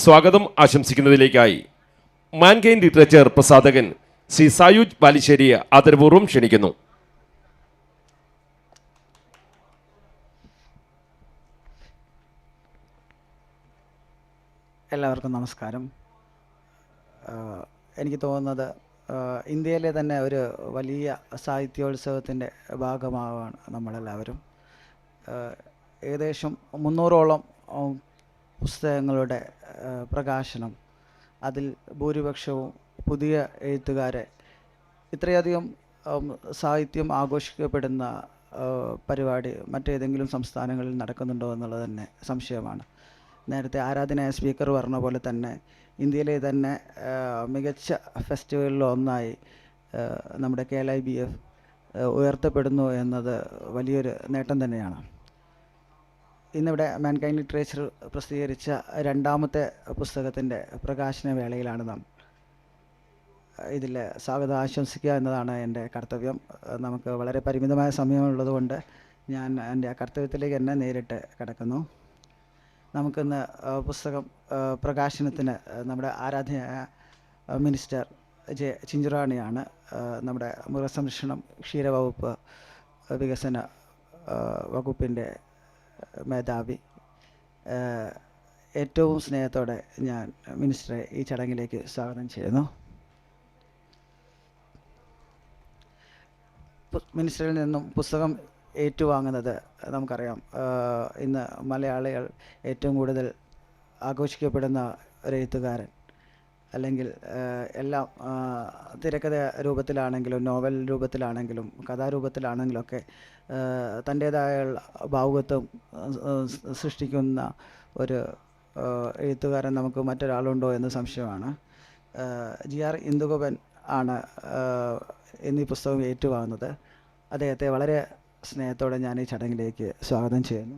സ്വാഗതം ആശംസിക്കുന്നതിലേക്കായി Mankind literature പ്രസാധകൻ Shri Sayuj ബാലിശ്ശേരിയെ ആദരപൂർവ്വം ക്ഷണിക്കുന്നു. എല്ലാവർക്കും നമസ്കാരം. എനിക്ക് തോന്നുന്നത് ഇന്ത്യയിലെ തന്നെ ഒരു വലിയ സാഹിത്യോത്സവത്തിൻ്റെ ഭാഗമാവാണ് നമ്മളെല്ലാവരും. ഏകദേശം 300ഓളം പുസ്തകങ്ങളുടെ പ്രകാശനം, അതിൽ ഭൂരിപക്ഷവും പുതിയ എഴുത്തുകാരെ, ഇത്രയധികം സാഹിത്യം ആഘോഷിക്കപ്പെടുന്ന പരിപാടി മറ്റേതെങ്കിലും സംസ്ഥാനങ്ങളിൽ നടക്കുന്നുണ്ടോ എന്നുള്ളത് തന്നെ സംശയമാണ്. നേരത്തെ ആരാധനായ സ്പീക്കർ പറഞ്ഞ പോലെ തന്നെ ഇന്ത്യയിലെ തന്നെ മികച്ച ഫെസ്റ്റിവലിലൊന്നായി നമ്മുടെ KLIBF ഉയർത്തപ്പെടുന്നു എന്നത് വലിയൊരു നേട്ടം തന്നെയാണ്. ഇന്നിവിടെ മാൻകൈൻ ലിറ്ററേച്ചർ പ്രസിദ്ധീകരിച്ച രണ്ടാമത്തെ പുസ്തകത്തിൻ്റെ പ്രകാശന വേളയിലാണ് നാം. ഇതിൽ സ്വാഗതം ആശംസിക്കുക എന്നതാണ് എൻ്റെ കർത്തവ്യം. നമുക്ക് വളരെ പരിമിതമായ സമയമുള്ളതുകൊണ്ട് ഞാൻ എൻ്റെ കർത്തവ്യത്തിലേക്ക് തന്നെ നേരിട്ട് കിടക്കുന്നു. നമുക്കിന്ന് പുസ്തകം പ്രകാശനത്തിന് നമ്മുടെ ആരാധനയായ മിനിസ്റ്റർ ചിഞ്ചുറാണിയാണ്, നമ്മുടെ മൃഗസംരക്ഷണം ക്ഷീരവകുപ്പ് വികസന വകുപ്പിൻ്റെ മേധാവി. ഏറ്റവും സ്നേഹത്തോടെ ഞാൻ മിനിസ്റ്ററെ ഈ ചടങ്ങിലേക്ക് സ്വാഗതം ചെയ്യുന്നു. മിനിസ്റ്ററിൽ നിന്നും പുസ്തകം ഏറ്റുവാങ്ങുന്നത് നമുക്കറിയാം, ഇന്ന് മലയാളികൾ ഏറ്റവും കൂടുതൽ ആഘോഷിക്കപ്പെടുന്ന ഒരു എഴുത്തുകാരൻ, അല്ലെങ്കിൽ എല്ലാം തിരക്കഥ രൂപത്തിലാണെങ്കിലും നോവൽ രൂപത്തിലാണെങ്കിലും കഥാരൂപത്തിലാണെങ്കിലുമൊക്കെ തൻ്റേതായ ഭാവുകത്വം സൃഷ്ടിക്കുന്ന ഒരു എഴുത്തുകാരൻ നമുക്ക് മറ്റൊരാളുണ്ടോ എന്ന് സംശയമാണ്. GR ഇന്ദുഗോപൻ ആണ് എന്നീ പുസ്തകം ഏറ്റുവാങ്ങുന്നത്. അദ്ദേഹത്തെ വളരെ സ്നേഹത്തോടെ ഞാൻ ഈ ചടങ്ങിലേക്ക് സ്വാഗതം ചെയ്യുന്നു.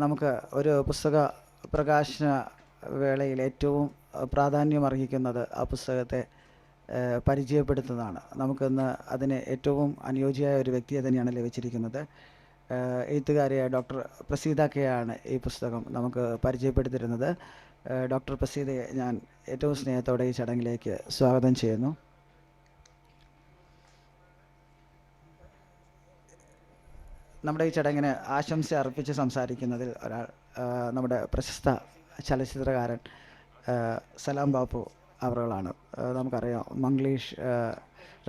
നമുക്ക് ഒരു പുസ്തക പ്രകാശന വേളയിൽ ഏറ്റവും പ്രാധാന്യമർഹിക്കുന്നത് ആ പുസ്തകത്തെ പരിചയപ്പെടുത്തുന്നതാണ്. നമുക്കിന്ന് അതിന് ഏറ്റവും അനുയോജ്യമായ ഒരു വ്യക്തിയെ തന്നെയാണ് ലഭിച്ചിരിക്കുന്നത്. എഴുത്തുകാരിയായ ഡോക്ടർ പ്രസീത K ആണ് ഈ പുസ്തകം നമുക്ക് പരിചയപ്പെടുത്തിയിരുന്നത്. ഡോക്ടർ പ്രസീതയെ ഞാൻ ഏറ്റവും സ്നേഹത്തോടെ ഈ ചടങ്ങിലേക്ക് സ്വാഗതം ചെയ്യുന്നു. നമ്മുടെ ഈ ചടങ്ങിന് ആശംസ അർപ്പിച്ച് സംസാരിക്കുന്നതിൽ ഒരാൾ നമ്മുടെ പ്രശസ്ത ചലച്ചിത്രകാരൻ സലാം ബാപ്പു അവറുകളാണ്. നമുക്കറിയാം, മംഗ്ലീഷ്,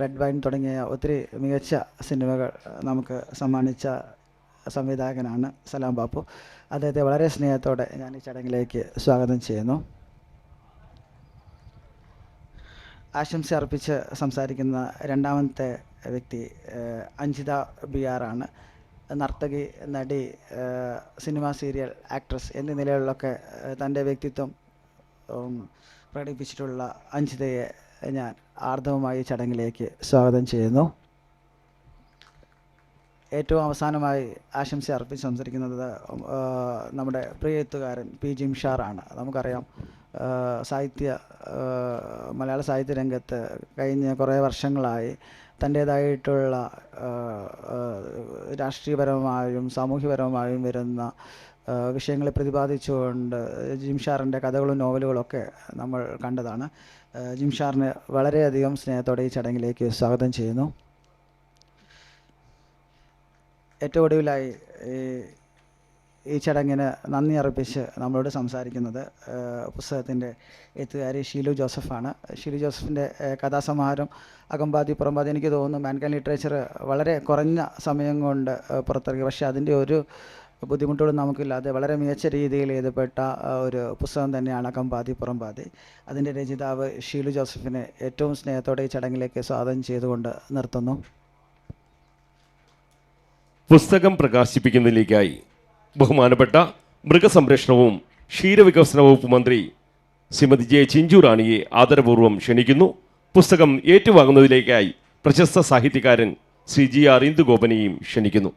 റെഡ് വൈൻ തുടങ്ങിയ ഒത്തിരി മികച്ച സിനിമകൾ നമുക്ക് സമ്മാനിച്ച സംവിധായകനാണ് സലാം ബാപ്പു. അദ്ദേഹത്തെ വളരെ സ്നേഹത്തോടെ ഞാൻ ഈ ചടങ്ങിലേക്ക് സ്വാഗതം ചെയ്യുന്നു. ആശംസ അർപ്പിച്ച് സംസാരിക്കുന്ന രണ്ടാമത്തെ വ്യക്തി അഞ്ജിത BR ആണ്. നർത്തകി, നടി, സിനിമ, സീരിയൽ ആക്ട്രസ് എന്നീ നിലകളിലൊക്കെ തൻ്റെ വ്യക്തിത്വം പ്രകടിപ്പിച്ചിട്ടുള്ള അഞ്ജിതയെ ഞാൻ ആർദ്രവുമായി ചടങ്ങിലേക്ക് സ്വാഗതം ചെയ്യുന്നു. ഏറ്റവും അവസാനമായി ആശംസ അർപ്പിച്ച് സംസാരിക്കുന്നത് നമ്മുടെ പ്രിയ എഴുത്തുകാരൻ P ജിംഷാർ ആണ്. നമുക്കറിയാം, മലയാള സാഹിത്യ രംഗത്ത് കഴിഞ്ഞ കുറേ വർഷങ്ങളായി തൻ്റേതായിട്ടുള്ള രാഷ്ട്രീയപരമായും സാമൂഹ്യപരമായും വരുന്ന വിഷയങ്ങളെ പ്രതിപാദിച്ചുകൊണ്ട് ജിംഷാറിൻ്റെ കഥകളും നോവലുകളൊക്കെ നമ്മൾ കണ്ടതാണ്. ജിംഷാറിന് വളരെയധികം സ്നേഹത്തോടെ ഈ ചടങ്ങിലേക്ക് സ്വാഗതം ചെയ്യുന്നു. ഏറ്റവും ഒടുവിലായി ഈ ചടങ്ങിന് നന്ദി അർപ്പിച്ച് നമ്മളോട് സംസാരിക്കുന്നത് പുസ്തകത്തിൻ്റെ എഴുത്തുകാരി ഷീലു ജോസഫാണ്. ഷീലു ജോസഫിൻ്റെ കഥാസമാഹാരം അകമ്പാതി പുറമ്പാതി, എനിക്ക് തോന്നുന്നു മാൻകൈൻ ലിറ്ററേച്ചർ വളരെ കുറഞ്ഞ സമയം കൊണ്ട് പുറത്തിറങ്ങി. പക്ഷേ അതിൻ്റെ ഒരു ബുദ്ധിമുട്ടുകളും നമുക്കില്ലാതെ വളരെ മികച്ച രീതിയിൽ എഴുതപ്പെട്ട ഒരു പുസ്തകം തന്നെയാണ് അകമ്പാതി പുറമ്പാതി. അതിൻ്റെ രചയിതാവ് ഷീലു ജോസഫിനെ ഏറ്റവും സ്നേഹത്തോടെ ഈ ചടങ്ങിലേക്ക് സ്വാഗതം ചെയ്തുകൊണ്ട് നിർത്തുന്നു. പുസ്തകം പ്രകാശിപ്പിക്കുന്നതിലേക്കായി ബഹുമാനപ്പെട്ട മൃഗസംരക്ഷണവും ക്ഷീരവികസന വകുപ്പ് മന്ത്രി ശ്രീമതി ചിഞ്ചുറാണിയെ ആദരപൂർവ്വം ക്ഷണിക്കുന്നു. പുസ്തകം ഏറ്റുവാങ്ങുന്നതിലേക്കായി പ്രശസ്ത സാഹിത്യകാരൻ ശ്രീ GR ഇന്ദുഗോപനെയും ക്ഷണിക്കുന്നു.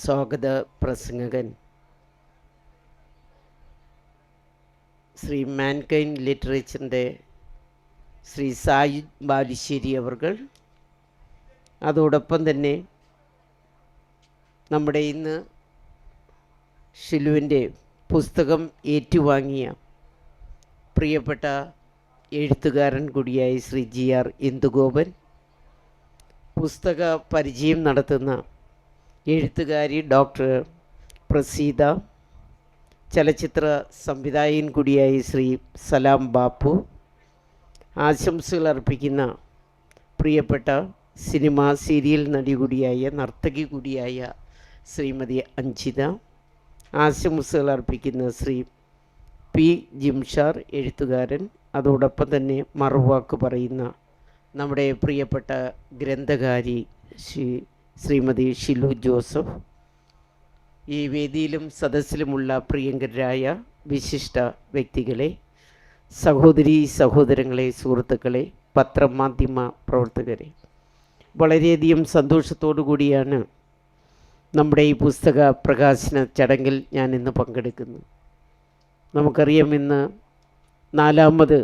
സ്വാഗത പ്രസംഗകൻ ശ്രീ മാൻകൈൻ ലിറ്ററേച്ചറിൻ്റെ ശ്രീ സായി ബാലുശ്ശേരി അവർകൾ, അതോടൊപ്പം തന്നെ നമ്മുടെ ഇന്ന് ഷിലുവിൻ്റെ പുസ്തകം ഏറ്റുവാങ്ങിയ പ്രിയപ്പെട്ട എഴുത്തുകാരൻ കൂടിയായ ശ്രീ GR ഇന്ദുഗോപൻ, പുസ്തക പരിചയം നടത്തുന്ന എഴുത്തുകാരി ഡോക്ടർ പ്രസീത, ചലച്ചിത്ര സംവിധായകൻ കൂടിയായ ശ്രീ സലാം ബാപ്പു, ആശംസകൾ അർപ്പിക്കുന്ന പ്രിയപ്പെട്ട സിനിമ സീരിയൽ നടി കൂടിയായ നർത്തകി കൂടിയായ ശ്രീമതി അഞ്ജിത, ആശംസകൾ അർപ്പിക്കുന്ന ശ്രീ പി ജിംഷാർ എഴുത്തുകാരൻ, അതോടൊപ്പം തന്നെ മറുവാക്ക് പറയുന്ന നമ്മുടെ പ്രിയപ്പെട്ട ഗ്രന്ഥകാരി ശ്രീമതി ഷിലു ജോസഫ്, ഈ വേദിയിലും സദസ്സിലുമുള്ള പ്രിയങ്കരായ വിശിഷ്ട വ്യക്തികളെ, സഹോദരീ സഹോദരങ്ങളെ, സുഹൃത്തുക്കളെ, പത്രമാധ്യമ പ്രവർത്തകരെ, വളരെയധികം സന്തോഷത്തോടു കൂടിയാണ് നമ്മുടെ ഈ പുസ്തക പ്രകാശന ചടങ്ങിൽ ഞാൻ ഇന്ന് പങ്കെടുക്കുന്നു. നമുക്കറിയാം, ഇന്ന് 4ാമത്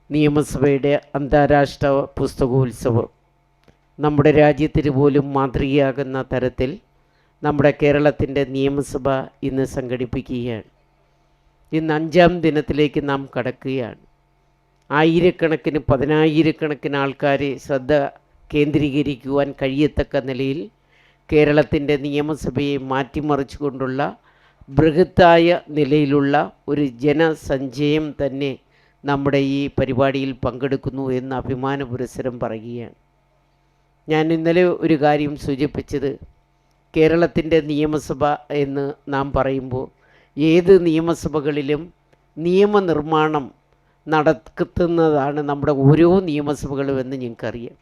നിയമസഭയുടെ അന്താരാഷ്ട്ര പുസ്തകോത്സവം നമ്മുടെ രാജ്യത്തിന് പോലും മാതൃകയാകുന്ന തരത്തിൽ നമ്മുടെ കേരളത്തിൻ്റെ നിയമസഭ ഇന്ന് സംഘടിപ്പിക്കുകയാണ്. ഇന്ന് 5ാം ദിനത്തിലേക്ക് നാം കടക്കുകയാണ്. ആയിരക്കണക്കിന് 10,000-കണക്കിന് ആൾക്കാരെ ശ്രദ്ധ കേന്ദ്രീകരിക്കുവാൻ കഴിയത്തക്ക നിലയിൽ കേരളത്തിൻ്റെ നിയമസഭയെ മാറ്റിമറിച്ചുകൊണ്ടുള്ള ബൃഹത്തായ നിലയിലുള്ള ഒരു ജനസഞ്ചയം തന്നെ നമ്മുടെ ഈ പരിപാടിയിൽ പങ്കെടുക്കുന്നു എന്ന് അഭിമാന പുരസ്സരം പറയുകയാണ്. ഞാൻ ഇന്നലെ ഒരു കാര്യം സൂചിപ്പിച്ചത്, കേരളത്തിൻ്റെ നിയമസഭ എന്ന് നാം പറയുമ്പോൾ ഏത് നിയമസഭകളിലും നിയമനിർമ്മാണം നടത്തുന്നതാണ് നമ്മുടെ ഓരോ നിയമസഭകളും എന്ന് ഞങ്ങൾക്കറിയാം.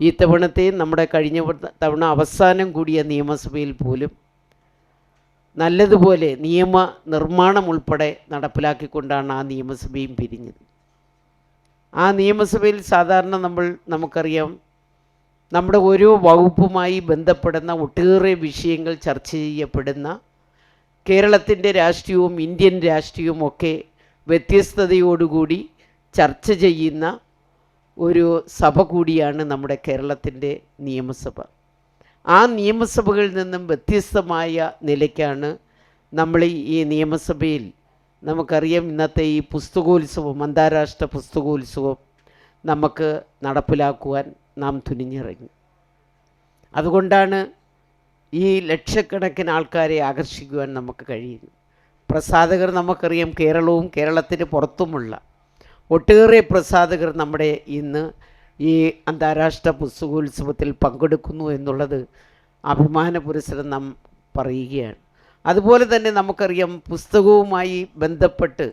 ഈ തവണത്തെ നമ്മുടെ കഴിഞ്ഞ തവണ അവസാനം കൂടിയ നിയമസഭയിൽ പോലും നല്ലതുപോലെ നിയമനിർമ്മാണം ഉൾപ്പെടെ നടപ്പിലാക്കിക്കൊണ്ടാണ് ആ നിയമസഭയും പിരിഞ്ഞത്. ആ നിയമസഭയിൽ സാധാരണ നമുക്കറിയാം, നമ്മുടെ ഓരോ വകുപ്പുമായി ബന്ധപ്പെടുന്ന ഒട്ടേറെ വിഷയങ്ങൾ ചർച്ച ചെയ്യപ്പെടുന്ന, കേരളത്തിൻ്റെ രാഷ്ട്രീയവും ഇന്ത്യൻ രാഷ്ട്രീയവും ഒക്കെ വ്യത്യസ്തതയോടുകൂടി ചർച്ച ചെയ്യുന്ന ഒരു സഭ കൂടിയാണ് നമ്മുടെ കേരളത്തിൻ്റെ നിയമസഭ. ആ നിയമസഭകളിൽ നിന്നും വ്യത്യസ്തമായ നിലയ്ക്കാണ് നമ്മൾ ഈ നിയമസഭയിൽ, നമുക്കറിയാം, ഇന്നത്തെ ഈ പുസ്തകോത്സവം, അന്താരാഷ്ട്ര പുസ്തകോത്സവം നമുക്ക് നടപ്പിലാക്കുവാൻ നാം തുനിഞ്ഞിറങ്ങി. അതുകൊണ്ടാണ് ഈ ലക്ഷക്കണക്കിന് ആൾക്കാരെ ആകർഷിക്കുവാൻ നമുക്ക് കഴിയുന്നു. പ്രസാധകർ നമുക്കറിയാം, കേരളവും കേരളത്തിന് പുറത്തുമുള്ള ഒട്ടേറെ പ്രസാധകർ നമ്മുടെ ഇന്ന് ഈ അന്താരാഷ്ട്ര പുസ്തകോത്സവത്തിൽ പങ്കെടുക്കുന്നു എന്നുള്ളത് അഭിമാന പുരസ്സരം നാം പറയുകയാണ്. അതുപോലെ തന്നെ നമുക്കറിയാം, പുസ്തകവുമായി ബന്ധപ്പെട്ട്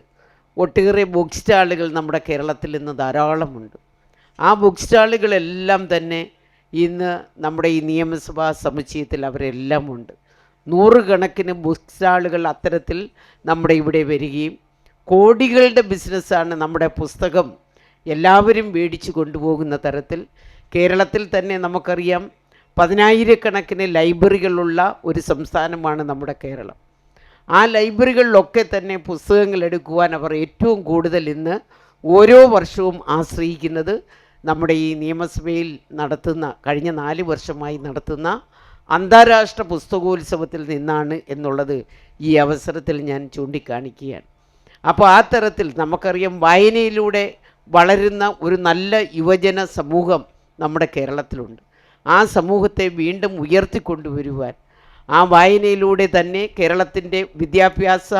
ഒട്ടേറെ ബുക്ക് സ്റ്റാളുകൾ നമ്മുടെ കേരളത്തിൽ ഇന്ന് ധാരാളമുണ്ട്. ആ ബുക്ക് സ്റ്റാളുകളെല്ലാം തന്നെ ഇന്ന് നമ്മുടെ ഈ നിയമസഭാ സമുച്ചയത്തിൽ അവരെല്ലാം ഉണ്ട്. 100 കണക്കിന് ബുക്ക് സ്റ്റാളുകൾ അത്തരത്തിൽ നമ്മുടെ ഇവിടെ വരികയും, കോടികളുടെ ബിസിനസ്സാണ് നമ്മുടെ പുസ്തകം എല്ലാവരും മേടിച്ചു കൊണ്ടുപോകുന്ന തരത്തിൽ. കേരളത്തിൽ തന്നെ നമുക്കറിയാം, 10,000-കണക്കിന് ലൈബ്രറികളുള്ള ഒരു സംസ്ഥാനമാണ് നമ്മുടെ കേരളം. ആ ലൈബ്രറികളിലൊക്കെ തന്നെ പുസ്തകങ്ങൾ എടുക്കുവാൻ അവർ ഏറ്റവും കൂടുതൽ ഇന്ന് ഓരോ വർഷവും ആശ്രയിക്കുന്നത് നമ്മുടെ ഈ നിയമസഭയിൽ നടത്തുന്ന, കഴിഞ്ഞ 4 വർഷമായി നടത്തുന്ന അന്താരാഷ്ട്ര പുസ്തകോത്സവത്തിൽ നിന്നാണ് എന്നുള്ളത് ഈ അവസരത്തിൽ ഞാൻ ചൂണ്ടിക്കാണിക്കുകയാണ്. അപ്പോൾ ആ തരത്തിൽ നമുക്കറിയാം, വായനയിലൂടെ വളരുന്ന ഒരു നല്ല യുവജന സമൂഹം നമ്മുടെ കേരളത്തിലുണ്ട്. ആ സമൂഹത്തെ വീണ്ടും ഉയർത്തിക്കൊണ്ടുവരുവാൻ, ആ വായനയിലൂടെ തന്നെ കേരളത്തിൻ്റെ വിദ്യാഭ്യാസ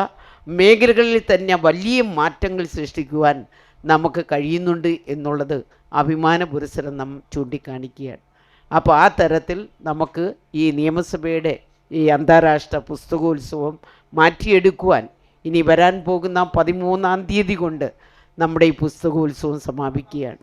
മേഖലകളിൽ തന്നെ വലിയ മാറ്റങ്ങൾ സൃഷ്ടിക്കുവാൻ നമുക്ക് കഴിയുന്നുണ്ട് എന്നുള്ളത് അഭിമാന പുരസ്സരം നാം ചൂണ്ടിക്കാണിക്കുകയാണ്. അപ്പോൾ ആ തരത്തിൽ നമുക്ക് ഈ നിയമസഭയുടെ ഈ അന്താരാഷ്ട്ര പുസ്തകോത്സവം മാറ്റിയെടുക്കുവാൻ ഇനി വരാൻ പോകുന്ന 13-ാം തീയതി കൊണ്ട് നമ്മുടെ ഈ പുസ്തകോത്സവം സമാപിക്കുകയാണ്.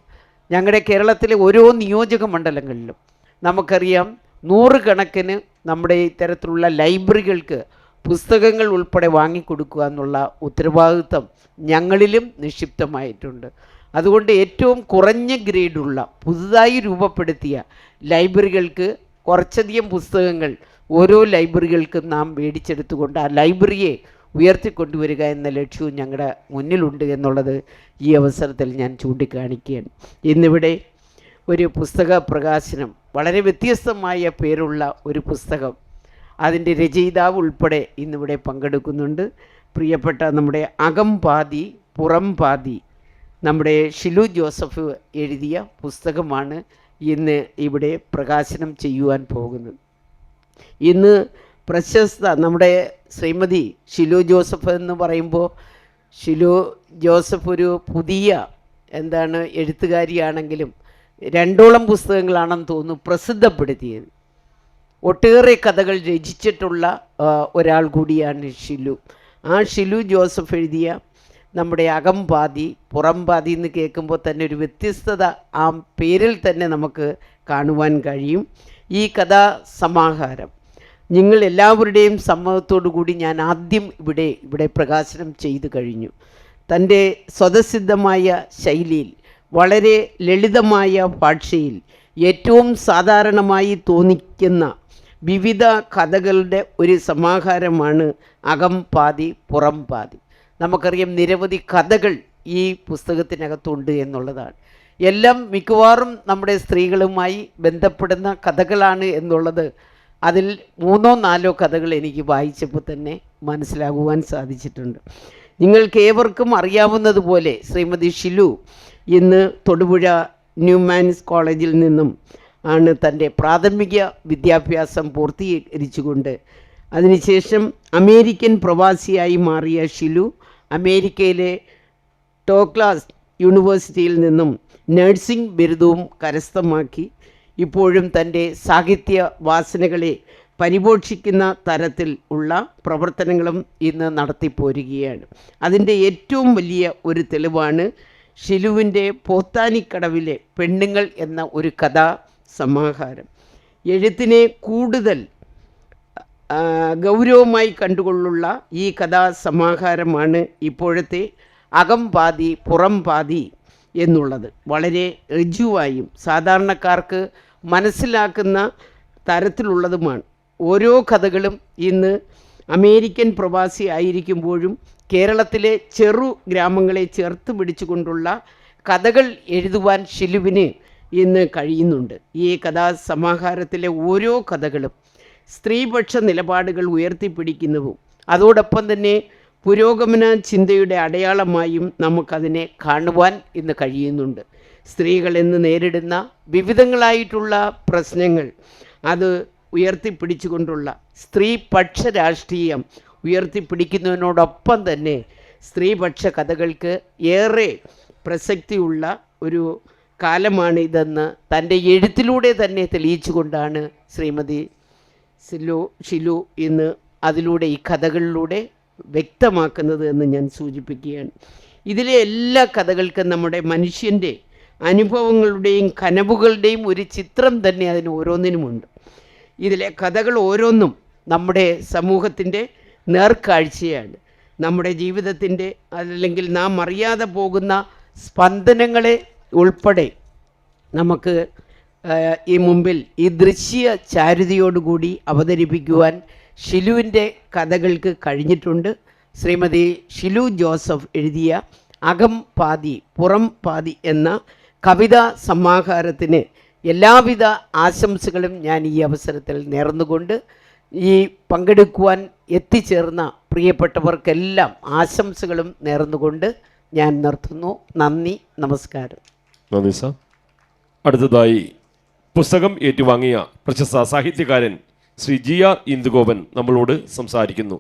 ഞങ്ങളുടെ കേരളത്തിലെ ഓരോ നിയോജക മണ്ഡലങ്ങളിലും നമുക്കറിയാം, 100 കണക്കിന് നമ്മുടെ ഇത്തരത്തിലുള്ള ലൈബ്രറികൾക്ക് പുസ്തകങ്ങൾ ഉൾപ്പെടെ വാങ്ങിക്കൊടുക്കുക എന്നുള്ള ഉത്തരവാദിത്വം ഞങ്ങളിലും നിക്ഷിപ്തമായിട്ടുണ്ട്. അതുകൊണ്ട് ഏറ്റവും കുറഞ്ഞ ഗ്രേഡുള്ള പുതുതായി രൂപപ്പെടുത്തിയ ലൈബ്രറികൾക്ക് കുറച്ചധികം പുസ്തകങ്ങൾ ഓരോ ലൈബ്രറികൾക്കും നാം മേടിച്ചെടുത്തുകൊണ്ട് ആ ലൈബ്രറിയെ ഉയർത്തിക്കൊണ്ടുവരിക എന്ന ലക്ഷ്യവും ഞങ്ങളുടെ മുന്നിലുണ്ട് എന്നുള്ളത് ഈ അവസരത്തിൽ ഞാൻ ചൂണ്ടിക്കാണിക്കുകയാണ്. ഇന്നിവിടെ ഒരു പുസ്തക പ്രകാശനം, വളരെ വ്യത്യസ്തമായ പേരുള്ള ഒരു പുസ്തകം, അതിൻ്റെ രചയിതാവ് ഉൾപ്പെടെ ഇന്നിവിടെ പങ്കെടുക്കുന്നുണ്ട്. പ്രിയപ്പെട്ട നമ്മുടെ അകം പാതി പുറം പാതി നമ്മുടെ ഷിലു ജോസഫ് എഴുതിയ പുസ്തകമാണ് ഇന്ന് ഇവിടെ പ്രകാശനം ചെയ്യുവാൻ പോകുന്നത്. ഇന്ന് പ്രശസ്ത നമ്മുടെ ശ്രീമതി ഷിലു ജോസഫ് എന്ന് പറയുമ്പോൾ, ഷിലു ജോസഫ് ഒരു പുതിയ എഴുത്തുകാരിയാണെങ്കിലും 2ഓളം പുസ്തകങ്ങളാണെന്ന് തോന്നുന്നു പ്രസിദ്ധപ്പെടുത്തിയത്. ഒട്ടേറെ കഥകൾ രചിച്ചിട്ടുള്ള ഒരാൾ കൂടിയാണ് ഷിലു. ആ ഷിലു ജോസഫ് എഴുതിയ നമ്മുടെ അകം പാതി പുറം പാതി എന്ന് കേൾക്കുമ്പോൾ തന്നെ ഒരു വ്യത്യസ്തത ആ പേരിൽ തന്നെ നമുക്ക് കാണുവാൻ കഴിയും. ഈ കഥാസമാഹാരം നിങ്ങൾ എല്ലാവരുടെയും സമ്മതത്തോടു കൂടി ഞാൻ ആദ്യം ഇവിടെ പ്രകാശനം ചെയ്തു കഴിഞ്ഞു. തൻ്റെ സ്വതസിദ്ധമായ ശൈലിയിൽ, വളരെ ലളിതമായ ഭാഷയിൽ, ഏറ്റവും സാധാരണമായി തോന്നിക്കുന്ന വിവിധ കഥകളുടെ ഒരു സമാഹാരമാണ് അകം പാതി പുറം പാതി. നമുക്കറിയാം നിരവധി കഥകൾ ഈ പുസ്തകത്തിനകത്തുണ്ട് എന്നുള്ളതാണ്. എല്ലാം മിക്കവാറും നമ്മുടെ സ്ത്രീകളുമായി ബന്ധപ്പെടുന്ന കഥകളാണ് എന്നുള്ളത് അതിൽ 3ഓ 4ഓ കഥകൾ എനിക്ക് വായിച്ചപ്പോൾ തന്നെ മനസ്സിലാകുവാൻ സാധിച്ചിട്ടുണ്ട്. നിങ്ങൾക്ക് ഏവർക്കും അറിയാവുന്നതുപോലെ ശ്രീമതി ഷിലു ഇന്ന് തൊടുപുഴ ന്യൂമാൻസ് കോളേജിൽ നിന്നും ആണ് തൻ്റെ പ്രാഥമിക വിദ്യാഭ്യാസം പൂർത്തീകരിച്ചുകൊണ്ട് അതിനുശേഷം അമേരിക്കൻ പ്രവാസിയായി മാറിയ ഷിലു അമേരിക്കയിലെ ടോക്ലാസ് യൂണിവേഴ്സിറ്റിയിൽ നിന്നും നഴ്സിംഗ് ബിരുദവും കരസ്ഥമാക്കി ഇപ്പോഴും തൻ്റെ സാഹിത്യ വാസനകളെ പരിപോഷിക്കുന്ന തരത്തിൽ ഉള്ള പ്രവർത്തനങ്ങളും ഇന്ന് നടത്തിപ്പോരുകയാണ്. അതിൻ്റെ ഏറ്റവും വലിയ ഒരു തെളിവാണ് ഷിലുവിൻ്റെ പോത്താനിക്കടവിലെ പെണ്ണുങ്ങൾ എന്ന ഒരു കഥാ സമാഹാരം. എഴുത്തിനെ കൂടുതൽ ഗൗരവമായി കണ്ടുകൊള്ളുള്ള ഈ കഥാസമാഹാരമാണ് ഇപ്പോഴത്തെ അകം പാതി പുറം പാതി എന്നുള്ളത്. വളരെ ഋജുവായും സാധാരണക്കാർക്ക് മനസ്സിലാക്കുന്ന തരത്തിലുള്ളതുമാണ്. ഓരോ കഥകളും ഇന്ന് അമേരിക്കൻ പ്രവാസി ആയിരിക്കുമ്പോഴും കേരളത്തിലെ ചെറു ഗ്രാമങ്ങളെ ചേർത്ത് പിടിച്ചുകൊണ്ടുള്ള കഥകൾ എഴുതുവാൻ ഷിലുവിന് ഇന്ന് കഴിയുന്നുണ്ട്. ഈ കഥാസമാഹാരത്തിലെ ഓരോ കഥകളും സ്ത്രീപക്ഷ നിലപാടുകൾ ഉയർത്തിപ്പിടിക്കുന്നതും അതോടൊപ്പം തന്നെ പുരോഗമന ചിന്തയുടെ അടയാളമായും നമുക്കതിനെ കാണുവാൻ ഇന്ന് കഴിയുന്നുണ്ട്. സ്ത്രീകൾ ഇന്ന് നേരിടുന്ന വിവിധങ്ങളായിട്ടുള്ള പ്രശ്നങ്ങൾ അത് ഉയർത്തിപ്പിടിച്ചുകൊണ്ടുള്ള സ്ത്രീപക്ഷ രാഷ്ട്രീയം ഉയർത്തിപ്പിടിക്കുന്നതിനോടൊപ്പം തന്നെ സ്ത്രീപക്ഷ കഥകൾക്ക് ഏറെ പ്രസക്തിയുള്ള ഒരു കാലമാണ് ഇതെന്ന് തൻ്റെ എഴുത്തിലൂടെ തന്നെ തെളിയിച്ചുകൊണ്ടാണ് ശ്രീമതി ഷിലു ഇന്ന് അതിലൂടെ ഈ കഥകളിലൂടെ വ്യക്തമാക്കുന്നത് എന്ന് ഞാൻ സൂചിപ്പിക്കുകയാണ്. ഇതിലെ എല്ലാ കഥകൾക്കും നമ്മുടെ മനുഷ്യൻ്റെ അനുഭവങ്ങളുടെയും കനവുകളുടെയും ഒരു ചിത്രം തന്നെ അതിന് ഓരോന്നിനുമുണ്ട്. ഇതിലെ കഥകൾ ഓരോന്നും നമ്മുടെ സമൂഹത്തിൻ്റെ നേർക്കാഴ്ചയാണ്. നമ്മുടെ ജീവിതത്തിൻ്റെ അല്ലെങ്കിൽ നാം അറിയാതെ പോകുന്ന സ്പന്ദനങ്ങളെ ഉൾപ്പെടെ നമുക്ക് ഈ മുമ്പിൽ ഈ ദൃശ്യ ചാരുതയോടുകൂടി അവതരിപ്പിക്കുവാൻ ഷിലുവിൻ്റെ കഥകൾക്ക് കഴിഞ്ഞിട്ടുണ്ട്. ശ്രീമതി ഷിലു ജോസഫ് എഴുതിയ അകം പാതി പുറം പാതി എന്ന കവിതാ സമാഹാരത്തിന് എല്ലാവിധ ആശംസകളും ഞാൻ ഈ അവസരത്തിൽ നേർന്നുകൊണ്ട് ഈ പങ്കെടുക്കുവാൻ എത്തിച്ചേർന്ന പ്രിയപ്പെട്ടവർക്കെല്ലാം ആശംസകളും നേർന്നുകൊണ്ട് ഞാൻ നിർത്തുന്നു. നന്ദി, നമസ്കാരം. നന്ദി സാർ. അടുത്തതായി പുസ്തകം ഏറ്റുവാങ്ങിയ പ്രശസ്ത സാഹിത്യകാരൻ ശ്രീ GR ഇന്ദുഗോപൻ നമ്മളോട് സംസാരിക്കുന്നു.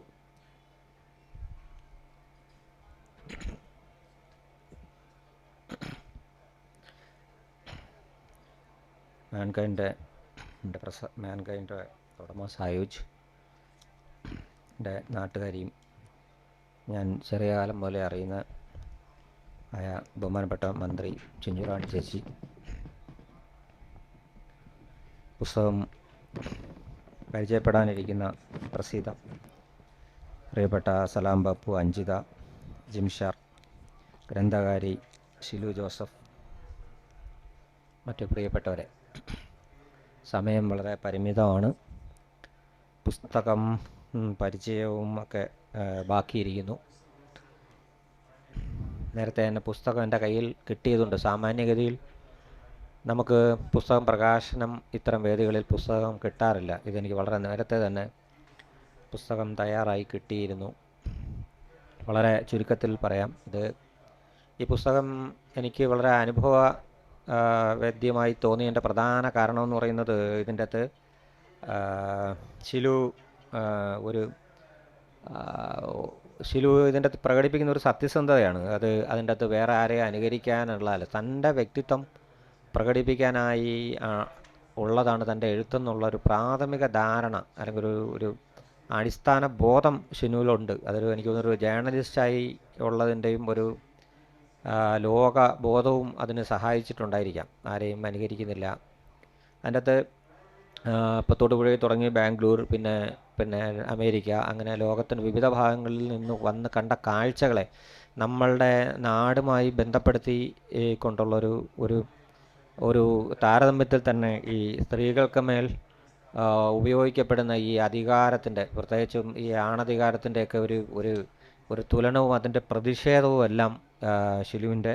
മാൻകൈൻ്റെ ഉടമ സായൂജ്, എൻ്റെ നാട്ടുകാരിയും ഞാൻ ചെറിയ കാലം പോലെ അറിയുന്ന ആയ ബഹുമാനപ്പെട്ട മന്ത്രി ചിഞ്ചുറാണി ചേച്ചി, പുസ്തകം പരിചയപ്പെടാനിരിക്കുന്ന പ്രസീത, പ്രിയപ്പെട്ട സലാം ബാപ്പു, അഞ്ജിത, ജിംഷാർ, ഗ്രന്ഥകാരി ഷിലു ജോസഫ്, മറ്റു പ്രിയപ്പെട്ടവരെ, സമയം വളരെ പരിമിതമാണ്. പുസ്തകം പരിചയവും ഒക്കെ ബാക്കിയിരിക്കുന്നു. നേരത്തെ തന്നെ പുസ്തകം എൻ്റെ കയ്യിൽ കിട്ടിയതുണ്ട്. സാമാന്യഗതിയിൽ നമുക്ക് പുസ്തകം പ്രകാശനം ഇത്തരം വേദികളിൽ പുസ്തകം കിട്ടാറില്ല. ഇതെനിക്ക് വളരെ നേരത്തെ തന്നെ പുസ്തകം തയ്യാറായി കിട്ടിയിരുന്നു. വളരെ ചുരുക്കത്തിൽ പറയാം, ഈ പുസ്തകം എനിക്ക് വളരെ വേദ്യമായി തോന്നിയതിൻ്റെ പ്രധാന കാരണമെന്ന് പറയുന്നത്, ഇതിൻ്റെ അകത്ത് ഷിലു ഇതിൻ്റെ അകത്ത് പ്രകടിപ്പിക്കുന്ന ഒരു സത്യസന്ധതയാണ്. അതിൻ്റെ അകത്ത് വേറെ ആരെയും അനുകരിക്കാനുള്ളതല്ല, തൻ്റെ വ്യക്തിത്വം പ്രകടിപ്പിക്കാനായി ഉള്ളതാണ് തൻ്റെ എഴുത്തെന്നുള്ള ഒരു പ്രാഥമിക ധാരണ അല്ലെങ്കിൽ ഒരു അടിസ്ഥാന ബോധം ഷിനുവിലുണ്ട്. എനിക്ക് തോന്നുന്നൊരു ജേർണലിസ്റ്റായി ഉള്ളതിൻ്റെയും ഒരു ലോക ബോധവും അതിന് സഹായിച്ചിട്ടുണ്ടായിരിക്കാം. ആരെയും അനുകരിക്കുന്നില്ല. അതിൻ്റെ അകത്ത് ഇപ്പോൾ തൊടുപുഴയിൽ തുടങ്ങി ബാംഗ്ലൂർ, പിന്നെ അമേരിക്ക, അങ്ങനെ ലോകത്തിൻ്റെ വിവിധ ഭാഗങ്ങളിൽ നിന്ന് വന്ന് കണ്ട കാഴ്ചകളെ നമ്മളുടെ നാടുമായി ബന്ധപ്പെടുത്തി കൊണ്ടുള്ളൊരു ഒരു താരതമ്യത്തിൽ തന്നെ ഈ സ്ത്രീകൾക്ക് മേൽ ഉപയോഗിക്കപ്പെടുന്ന ഈ അധികാരത്തിൻ്റെ, പ്രത്യേകിച്ചും ഈ ആണധികാരത്തിൻ്റെയൊക്കെ ഒരു തുലനവും അതിൻ്റെ പ്രതിഷേധവും എല്ലാം ഷിലുവിൻ്റെ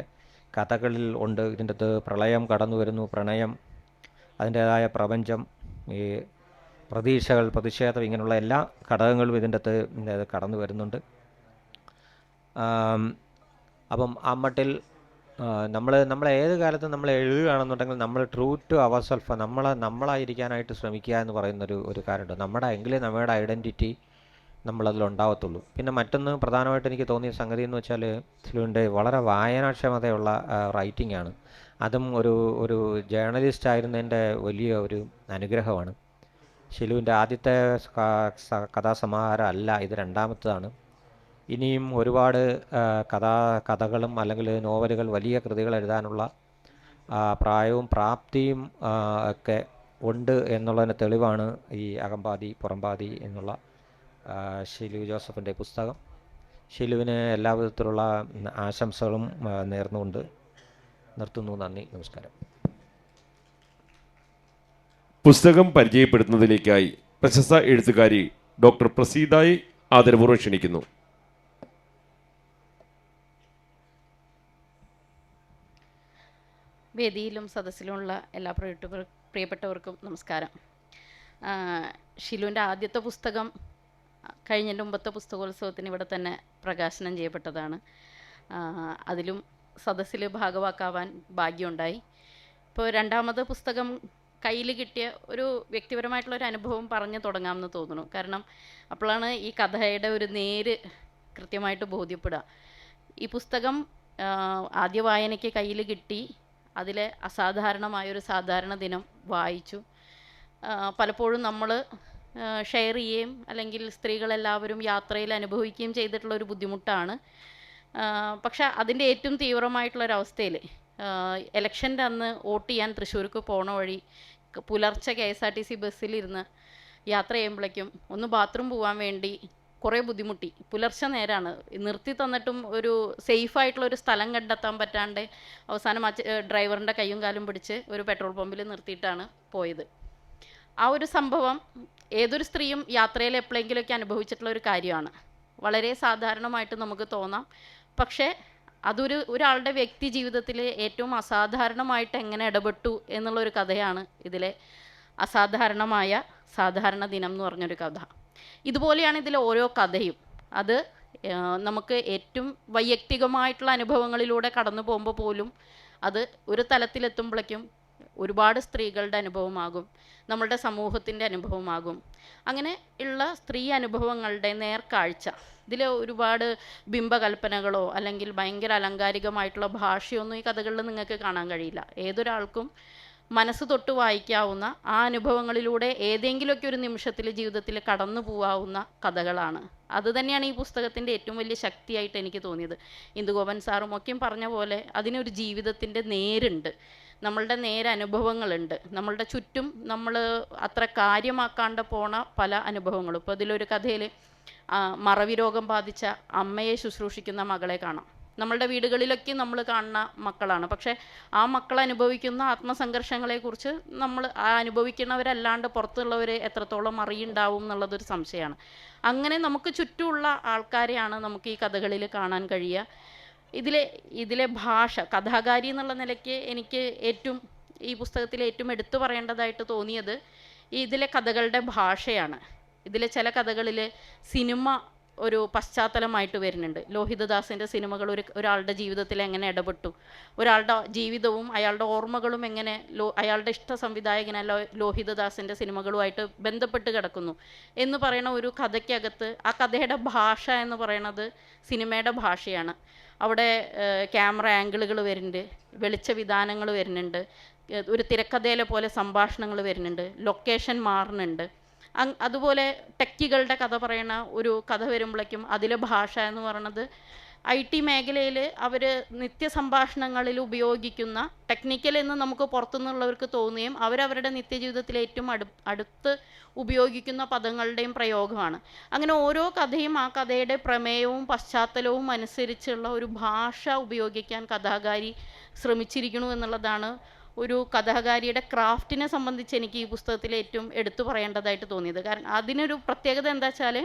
കഥകളിൽ ഉണ്ട്. ഇതിൻ്റെ അകത്ത് പ്രളയം കടന്നു വരുന്നു, പ്രണയം, അതിൻ്റേതായ പ്രപഞ്ചം, ഈ പ്രതീക്ഷകൾ, പ്രതിഷേധം, ഇങ്ങനെയുള്ള എല്ലാ ഘടകങ്ങളും ഇതിൻ്റെ അകത്ത് കടന്നു വരുന്നുണ്ട്. അപ്പം ആ മട്ടിൽ നമ്മൾ ഏത് കാലത്തും നമ്മൾ എഴുതുകയാണെന്നുണ്ടെങ്കിൽ നമ്മൾ ട്രൂ ടു അവർ സെൽഫ്, നമ്മളായിരിക്കാനായിട്ട് ശ്രമിക്കുക എന്ന് പറയുന്നൊരു കാര്യമുണ്ട്. നമ്മുടെ ഐഡൻറ്റിറ്റി നമ്മളതിലുണ്ടാവത്തുള്ളൂ. പിന്നെ മറ്റൊന്ന് പ്രധാനമായിട്ട് എനിക്ക് തോന്നിയ സംഗതി എന്ന് വെച്ചാൽ, ഷിലുവിൻ്റെ വളരെ വായനാക്ഷമതയുള്ള റൈറ്റിംഗ് ആണ്. അതും ഒരു ജേർണലിസ്റ്റ് ആയിരുന്നതിൻ്റെ വലിയ ഒരു അനുഗ്രഹമാണ്. ഷിലുവിൻ്റെ ആദ്യത്തെ കഥാസമാഹാരം അല്ല ഇത്, രണ്ടാമത്തതാണ്. ഇനിയും ഒരുപാട് കഥകളും അല്ലെങ്കിൽ നോവലുകൾ, വലിയ കൃതികൾ എഴുതാനുള്ള പ്രായവും പ്രാപ്തിയും ഒക്കെ ഉണ്ട് എന്നുള്ളതിന് തെളിവാണ് ഈ അകമ്പാതി പുറമ്പാതി എന്നുള്ള ഷിലു ജോസഫിൻ്റെ പുസ്തകം. ഷിലുവിന് എല്ലാവിധത്തിലുള്ള ആശംസകളും നേർന്നുകൊണ്ട് നിർത്തുന്നു. നന്ദി, നമസ്കാരം. പുസ്തകം പരിചയപ്പെടുത്തുന്നതിലേക്കായി പ്രശസ്ത എഴുത്തുകാരി ഡോക്ടർ പ്രസീതായി ആദരപൂർവ്വം ക്ഷണിക്കുന്നു. വേദിയിലും സദസ്സിലുമുള്ള എല്ലാ പ്രിയപ്പെട്ടവർക്കും നമസ്കാരം. ഷിലുവിൻ്റെ ആദ്യത്തെ പുസ്തകം കഴിഞ്ഞതിൻ്റെ മുമ്പത്തെ പുസ്തകോത്സവത്തിന് ഇവിടെ തന്നെ പ്രകാശനം ചെയ്യപ്പെട്ടതാണ്. അതിലും സദസ്സിൽ ഭാഗവാക്കാവാൻ ഭാഗ്യമുണ്ടായി. ഇപ്പോൾ രണ്ടാമത് പുസ്തകം കയ്യിൽ കിട്ടിയ ഒരു വ്യക്തിപരമായിട്ടുള്ളൊരു അനുഭവം പറഞ്ഞു തുടങ്ങാമെന്ന് തോന്നുന്നു. കാരണം അപ്പോഴാണ് ഈ കഥയുടെ ഒരു നേര് കൃത്യമായിട്ട് ബോധ്യപ്പെടുക. ഈ പുസ്തകം ആദ്യ വായനയ്ക്ക് കയ്യിൽ കിട്ടി. അതിലെ അസാധാരണമായൊരു സാധാരണ ദിനം വായിച്ചു. പലപ്പോഴും നമ്മൾ ഷെയർ ചെയ്യുകയും അല്ലെങ്കിൽ സ്ത്രീകളെല്ലാവരും യാത്രയിൽ അനുഭവിക്കുകയും ചെയ്തിട്ടുള്ളൊരു ബുദ്ധിമുട്ടാണ്. പക്ഷെ അതിൻ്റെ ഏറ്റവും തീവ്രമായിട്ടുള്ളൊരവസ്ഥയിൽ ഇലക്ഷൻ്റെ അന്ന് വോട്ട് ചെയ്യാൻ തൃശ്ശൂർക്ക് പോണ വഴി പുലർച്ചെ KSRTC ബസ്സിലിരുന്ന് യാത്ര ചെയ്യുമ്പോഴേക്കും ഒന്ന് ബാത്റൂം പോകാൻ വേണ്ടി കുറേ ബുദ്ധിമുട്ടി. പുലർച്ചെ നേരമാണ്, നിർത്തി തന്നിട്ടും ഒരു സേഫായിട്ടുള്ളൊരു സ്ഥലം കണ്ടെത്താൻ പറ്റാണ്ട് അവസാനം ഡ്രൈവറിൻ്റെ കയ്യും കാലും പിടിച്ച് ഒരു പെട്രോൾ പമ്പിൽ നിർത്തിയിട്ടാണ് പോയത്. ആ ഒരു സംഭവം ഏതൊരു സ്ത്രീയും യാത്രയിൽ എപ്പോഴെങ്കിലുമൊക്കെ അനുഭവിച്ചിട്ടുള്ള ഒരു കാര്യമാണ്. വളരെ സാധാരണമായിട്ട് നമുക്ക് തോന്നാം. പക്ഷേ ഒരാളുടെ വ്യക്തി ജീവിതത്തിൽ ഏറ്റവും അസാധാരണമായിട്ട് എങ്ങനെ ഇടപെട്ടു എന്നുള്ളൊരു കഥയാണ് ഇതിലെ അസാധാരണമായ സാധാരണ ദിനം എന്ന് പറഞ്ഞൊരു കഥ. ഇതുപോലെയാണ് ഇതിലെ ഓരോ കഥയും. അത് നമുക്ക് ഏറ്റവും വൈയക്തികമായിട്ടുള്ള അനുഭവങ്ങളിലൂടെ കടന്നു പോകുമ്പോൾ പോലും അത് ഒരു തലത്തിലെത്തുമ്പോഴേക്കും ഒരുപാട് സ്ത്രീകളുടെ അനുഭവമാകും, നമ്മളുടെ സമൂഹത്തിൻ്റെ അനുഭവമാകും. അങ്ങനെ ഉള്ള സ്ത്രീ അനുഭവങ്ങളുടെ നേർക്കാഴ്ച. ഇതിൽ ഒരുപാട് ബിംബകൽപ്പനകളോ അല്ലെങ്കിൽ ഭയങ്കര അലങ്കാരികമായിട്ടുള്ള ഭാഷയൊന്നും ഈ കഥകളിൽ നിങ്ങൾക്ക് കാണാൻ കഴിയില്ല. ഏതൊരാൾക്കും മനസ്സ് തൊട്ട് വായിക്കാവുന്ന ആ അനുഭവങ്ങളിലൂടെ ഏതെങ്കിലുമൊക്കെ ഒരു നിമിഷത്തിൽ ജീവിതത്തിൽ കടന്നു പോകാവുന്ന കഥകളാണ്. അതുതന്നെയാണ് ഈ പുസ്തകത്തിൻ്റെ ഏറ്റവും വലിയ ശക്തിയായിട്ട് എനിക്ക് തോന്നിയത്. ഇന്ദുഗോപൻ സാറും ഒക്കെയും പറഞ്ഞ പോലെ അതിനൊരു ജീവിതത്തിൻ്റെ നേരുണ്ട്, നമ്മളുടെ നേരനുഭവങ്ങളുണ്ട്. നമ്മളുടെ ചുറ്റും നമ്മൾ അത്ര കാര്യമാക്കാണ്ട് പോണ പല അനുഭവങ്ങളും. ഇപ്പോൾ ഇതിലൊരു കഥയിൽ മറവി രോഗം ബാധിച്ച അമ്മയെ ശുശ്രൂഷിക്കുന്ന മകളെ കാണാം. നമ്മളുടെ വീടുകളിലൊക്കെ നമ്മൾ കാണുന്ന മക്കളാണ്. പക്ഷേ ആ മക്കൾ അനുഭവിക്കുന്ന ആത്മസംഘർഷങ്ങളെക്കുറിച്ച് നമ്മൾ ആ അനുഭവിക്കുന്നവരല്ലാണ്ട് പുറത്തുള്ളവർ എത്രത്തോളം അറിയുണ്ടാവും എന്നുള്ളതൊരു സംശയമാണ്. അങ്ങനെ നമുക്ക് ചുറ്റുമുള്ള ആൾക്കാരെയാണ് നമുക്ക് ഈ കഥകളിൽ കാണാൻ കഴിയുക. ഇതിലെ ഭാഷ, കഥാകാരി എന്നുള്ള നിലയ്ക്ക് എനിക്ക് ഈ പുസ്തകത്തിൽ ഏറ്റവും എടുത്തു പറയേണ്ടതായിട്ട് തോന്നിയത് ഇതിലെ കഥകളുടെ ഭാഷയാണ്. ഇതിലെ ചില കഥകളിൽ സിനിമ ഒരു പശ്ചാത്തലമായിട്ട് വരുന്നുണ്ട്. ലോഹിതദാസിൻ്റെ സിനിമകൾ ഒരാളുടെ ജീവിതത്തിൽ എങ്ങനെ ഇടപെട്ടു, ഒരാളുടെ ജീവിതവും അയാളുടെ ഓർമ്മകളും എങ്ങനെ അയാളുടെ ഇഷ്ട സംവിധായകനല്ല ലോഹിതദാസിൻ്റെ സിനിമകളുമായിട്ട് ബന്ധപ്പെട്ട് കിടക്കുന്നു എന്ന് പറയുന്ന ഒരു കഥയ്ക്കകത്ത് ആ കഥയുടെ ഭാഷ എന്ന് പറയുന്നത് സിനിമയുടെ ഭാഷയാണ്. അവിടെ ക്യാമറ ആംഗിളുകൾ വരുന്നുണ്ട്, വെളിച്ച വിധാനങ്ങൾ വരുന്നുണ്ട്, ഒരു തിരക്കഥയിലെ പോലെ സംഭാഷണങ്ങൾ വരുന്നുണ്ട്, ലൊക്കേഷൻ മാറുന്നുണ്ട്. അതുപോലെ ടെക്കികളുടെ കഥ പറയുന്ന ഒരു കഥ വരുമ്പോഴേക്കും അതിലെ ഭാഷ എന്ന് പറയുന്നത് IT മേഖലയിൽ അവർ നിത്യസംഭാഷണങ്ങളിൽ ഉപയോഗിക്കുന്ന ടെക്നിക്കൽ എന്ന് നമുക്ക് പുറത്തുനിന്നുള്ളവർക്ക് തോന്നുകയും അവരവരുടെ നിത്യജീവിതത്തിൽ ഏറ്റവും അടുത്ത് ഉപയോഗിക്കുന്ന പദങ്ങളുടെയും പ്രയോഗമാണ്. അങ്ങനെ ഓരോ കഥയും ആ കഥയുടെ പ്രമേയവും പശ്ചാത്തലവും അനുസരിച്ചുള്ള ഒരു ഭാഷ ഉപയോഗിക്കാൻ കഥാകാരി ശ്രമിച്ചിരിക്കുന്നു എന്നുള്ളതാണ് ഒരു കഥാകാരിയുടെ ക്രാഫ്റ്റിനെ സംബന്ധിച്ച് എനിക്ക് ഈ പുസ്തകത്തിൽ ഏറ്റവും എടുത്തു പറയേണ്ടതായിട്ട് തോന്നിയത്. കാരണം അതിനൊരു പ്രത്യേകത എന്താ വെച്ചാൽ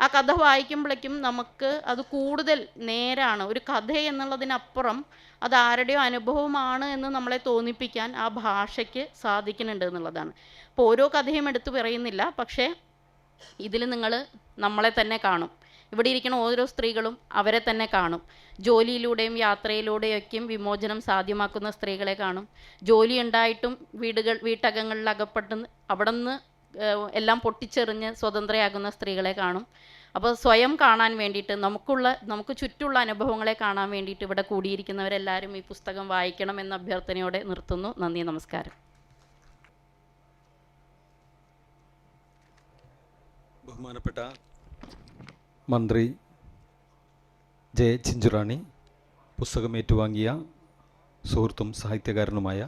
ആ കഥ വായിക്കുമ്പോഴേക്കും നമുക്ക് അത് കൂടുതൽ നേരാണ്, ഒരു കഥ എന്നുള്ളതിനപ്പുറം അത് ആരുടെയോ അനുഭവമാണ് എന്ന് നമ്മളെ തോന്നിപ്പിക്കാൻ ആ ഭാഷയ്ക്ക് സാധിക്കുന്നുണ്ട് എന്നുള്ളതാണ്. അപ്പോൾ ഓരോ കഥയും എടുത്തു പറയുന്നില്ല, പക്ഷേ ഇതിൽ നിങ്ങൾ നമ്മളെ തന്നെ കാണും. ഇവിടെ ഇരിക്കുന്ന ഓരോ സ്ത്രീകളും അവരെ തന്നെ കാണും. ജോലിയിലൂടെയും യാത്രയിലൂടെയൊക്കെയും വിമോചനം സാധ്യമാക്കുന്ന സ്ത്രീകളെ കാണും. ജോലി ഉണ്ടായിട്ടും വീട്ടകങ്ങളിൽ അകപ്പെട്ട് അവിടെ നിന്ന് എല്ലാം പൊട്ടിച്ചെറിഞ്ഞ് സ്വതന്ത്രയാകുന്ന സ്ത്രീകളെ കാണും. അപ്പോൾ സ്വയം കാണാൻ വേണ്ടിയിട്ട് നമുക്ക് ചുറ്റുള്ള അനുഭവങ്ങളെ കാണാൻ വേണ്ടിയിട്ട് ഇവിടെ കൂടിയിരിക്കുന്നവരെല്ലാവരും ഈ പുസ്തകം വായിക്കണം എന്ന അഭ്യർത്ഥനയോടെ നിർത്തുന്നു. നന്ദി, നമസ്കാരം. ബഹുമാനപ്പെട്ട മന്ത്രി ജെ ചിഞ്ചുറാണി, പുസ്തകം ഏറ്റുവാങ്ങിയ സുഹൃത്തും സാഹിത്യകാരനുമായ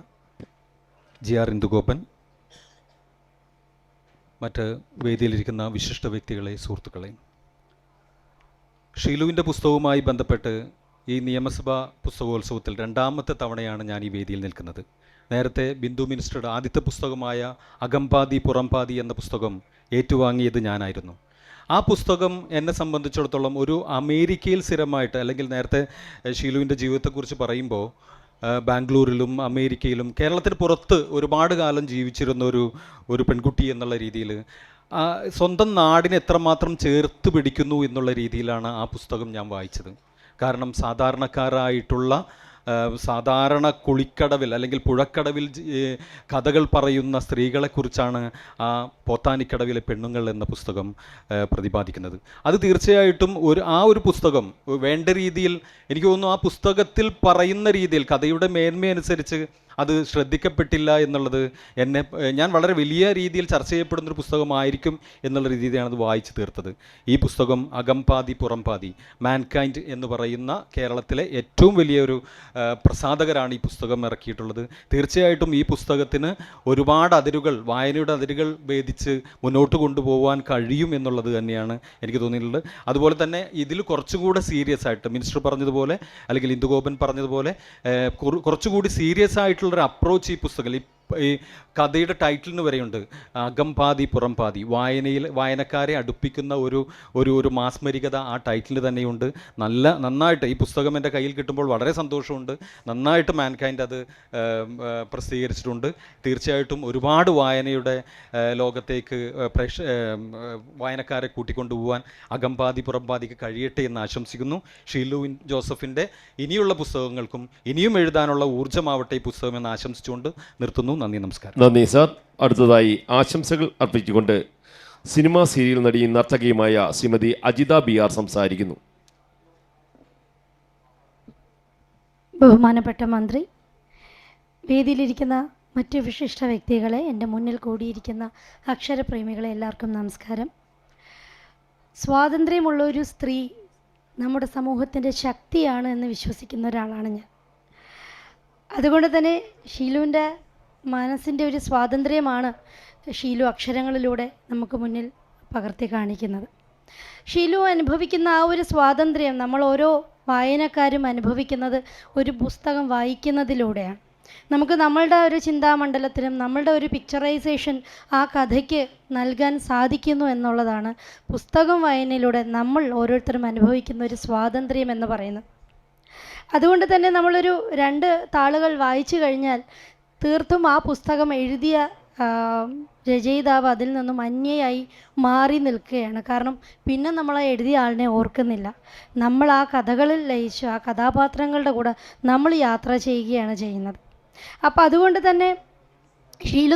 GR ഇന്ദുഗോപൻ, മറ്റ് വേദിയിലിരിക്കുന്ന വിശിഷ്ട വ്യക്തികളെ, സുഹൃത്തുക്കളെ, ഷീലുവിൻ്റെ പുസ്തകവുമായി ബന്ധപ്പെട്ട് ഈ നിയമസഭാ പുസ്തകോത്സവത്തിൽ രണ്ടാമത്തെ തവണയാണ് ഞാൻ ഈ വേദിയിൽ നിൽക്കുന്നത്. നേരത്തെ ബിന്ദു മിനിസ്റ്ററുടെ ആദ്യത്തെ പുസ്തകമായ അകംപാതി പുറംപാതി എന്ന പുസ്തകം ഏറ്റുവാങ്ങിയത് ഞാനായിരുന്നു. ആ പുസ്തകം എന്നെ സംബന്ധിച്ചിടത്തോളം ഒരു അമേരിക്കയിൽ സ്ഥിരമായിട്ട്, അല്ലെങ്കിൽ നേരത്തെ ഷീലുവിൻ്റെ ജീവിതത്തെക്കുറിച്ച് പറയുമ്പോൾ ബാംഗ്ലൂരിലും അമേരിക്കയിലും കേരളത്തിന് പുറത്ത് ഒരുപാട് കാലം ജീവിച്ചിരുന്ന ഒരു പെൺകുട്ടി എന്നുള്ള രീതിയിൽ സ്വന്തം നാടിനെ എത്രമാത്രം ചേർത്ത് പിടിക്കുന്നു എന്നുള്ള രീതിയിലാണ് ആ പുസ്തകം ഞാൻ വായിച്ചത്. കാരണം സാധാരണക്കാരായിട്ടുള്ള സാധാരണ കുളിക്കടവിൽ അല്ലെങ്കിൽ പുഴക്കടവിൽ കഥകൾ പറയുന്ന സ്ത്രീകളെക്കുറിച്ചാണ് ആ പോത്താനിക്കടവിലെ പെണ്ണുങ്ങൾ എന്ന പുസ്തകം പ്രതിപാദിക്കുന്നത്. അത് തീർച്ചയായിട്ടും ഒരു പുസ്തകം വേണ്ട രീതിയിൽ, എനിക്ക് തോന്നുന്നു ആ പുസ്തകത്തിൽ പറയുന്ന രീതിയിൽ കഥയുടെ മേന്മയനുസരിച്ച് അത് ശ്രദ്ധിക്കപ്പെട്ടില്ല എന്നുള്ളത് ഞാൻ വളരെ വലിയ രീതിയിൽ ചർച്ച ചെയ്യപ്പെടുന്നൊരു പുസ്തകമായിരിക്കും എന്നുള്ള രീതിയിലാണ് അത് വായിച്ചു തീർത്തത്. ഈ പുസ്തകം അകംപാതി പുറംപാതി, മാൻകൈൻഡ് എന്ന് പറയുന്ന കേരളത്തിലെ ഏറ്റവും വലിയൊരു പ്രസാധകരാണ് ഈ പുസ്തകം ഇറക്കിയിട്ടുള്ളത്. തീർച്ചയായിട്ടും ഈ പുസ്തകത്തിന് ഒരുപാട് അതിരുകൾ, വായനയുടെ അതിരുകൾ ഭേദിച്ച് മുന്നോട്ട് കൊണ്ടുപോകാൻ കഴിയും എന്നുള്ളത് തന്നെയാണ് എനിക്ക് തോന്നിയിട്ടുള്ളത്. അതുപോലെ തന്നെ ഇതിൽ കുറച്ചുകൂടെ സീരിയസ് ആയിട്ട് മിനിസ്റ്റർ പറഞ്ഞതുപോലെ, അല്ലെങ്കിൽ ഇന്ദുഗോപൻ പറഞ്ഞതുപോലെ കുറച്ചുകൂടി സീരിയസ് ആയിട്ടുള്ളൊരു അപ്രോച്ച് ഈ പുസ്തകം, ഈ കഥയുടെ ടൈറ്റിലിന് വരെയുണ്ട്, അകംപാതി പുറംപാതി, വായനക്കാരെ അടുപ്പിക്കുന്ന ഒരു മാസ്മരികത ആ ടൈറ്റിലിന് തന്നെയുണ്ട്. നന്നായിട്ട് ഈ പുസ്തകം എൻ്റെ കയ്യിൽ കിട്ടുമ്പോൾ വളരെ സന്തോഷമുണ്ട്. നന്നായിട്ട് മാൻകൈൻഡ് അത് പ്രസിദ്ധീകരിച്ചിട്ടുണ്ട്. തീർച്ചയായിട്ടും ഒരുപാട് വായനയുടെ ലോകത്തേക്ക് വായനക്കാരെ കൂട്ടിക്കൊണ്ടുപോകാൻ അകംപാതി പുറംപാതിക്ക് കഴിയട്ടെ എന്ന് ആശംസിക്കുന്നു. ഷീലു ജോസഫിൻ്റെ ഇനിയുള്ള പുസ്തകങ്ങൾക്കും ഇനിയും എഴുതാനുള്ള ഊർജ്ജമാവട്ടെ ഈ പുസ്തകം എന്ന് ആശംസിച്ചുകൊണ്ട് നിർത്തുന്നു. നന്ദി, നമസ്കാരം. നന്ദി സാർ. അടുത്തതായി ആശംസകൾ അർപ്പിച്ചുകൊണ്ട് സിനിമാ സീരിയൽ നടിയും നർത്തകിയുമായ ശ്രീമതി അജിത BR സംസാരിക്കുന്നു. ബഹുമാനപ്പെട്ട മന്ത്രി, വേദിയിലിരിക്കുന്ന മറ്റ് വിശിഷ്ട വ്യക്തികളെ, എൻ്റെ മുന്നിൽ കൂടിയിരിക്കുന്ന അക്ഷരപ്രേമികളെ എല്ലാവർക്കും നമസ്കാരം. സ്വാതന്ത്ര്യമുള്ള ഒരു സ്ത്രീ നമ്മുടെ സമൂഹത്തിൻ്റെ ശക്തിയാണ് എന്ന് വിശ്വസിക്കുന്ന ഒരാളാണ് ഞാൻ. അതുകൊണ്ട് തന്നെ ഷീലുവിൻ്റെ മനസ്സിൻ്റെ ഒരു സ്വാതന്ത്ര്യമാണ് ഷീലു അക്ഷരങ്ങളിലൂടെ നമുക്ക് മുന്നിൽ പകർത്തി കാണിക്കുന്നത്. ഷീലു അനുഭവിക്കുന്ന ആ ഒരു സ്വാതന്ത്ര്യം നമ്മൾ ഓരോ വായനക്കാരും അനുഭവിക്കുന്നത് ഒരു പുസ്തകം വായിക്കുന്നതിലൂടെയാണ്. നമുക്ക് നമ്മളുടെ ഒരു ചിന്താമണ്ഡലത്തിലും നമ്മളുടെ ഒരു പിക്ചറൈസേഷൻ ആ കഥയ്ക്ക് നൽകാൻ സാധിക്കുന്നു എന്നുള്ളതാണ് പുസ്തകം വായനയിലൂടെ നമ്മൾ ഓരോരുത്തരും അനുഭവിക്കുന്ന ഒരു സ്വാതന്ത്ര്യം എന്ന് പറയുന്നത്. അതുകൊണ്ട് തന്നെ നമ്മളൊരു 2 താളുകൾ വായിച്ചു കഴിഞ്ഞാൽ തീർത്തും ആ പുസ്തകം എഴുതിയ രചയിതാവ് അതിൽ നിന്നും അന്യയായി മാറി നിൽക്കുകയാണ്. കാരണം പിന്നെ നമ്മൾ ആ എഴുതിയ ആളിനെ ഓർക്കുന്നില്ല. നമ്മൾ ആ കഥകളിൽ ലയിച്ച് ആ കഥാപാത്രങ്ങളുടെ കൂടെ നമ്മൾ യാത്ര ചെയ്യുകയാണ് ചെയ്യുന്നത്. അപ്പോൾ അതുകൊണ്ട് തന്നെ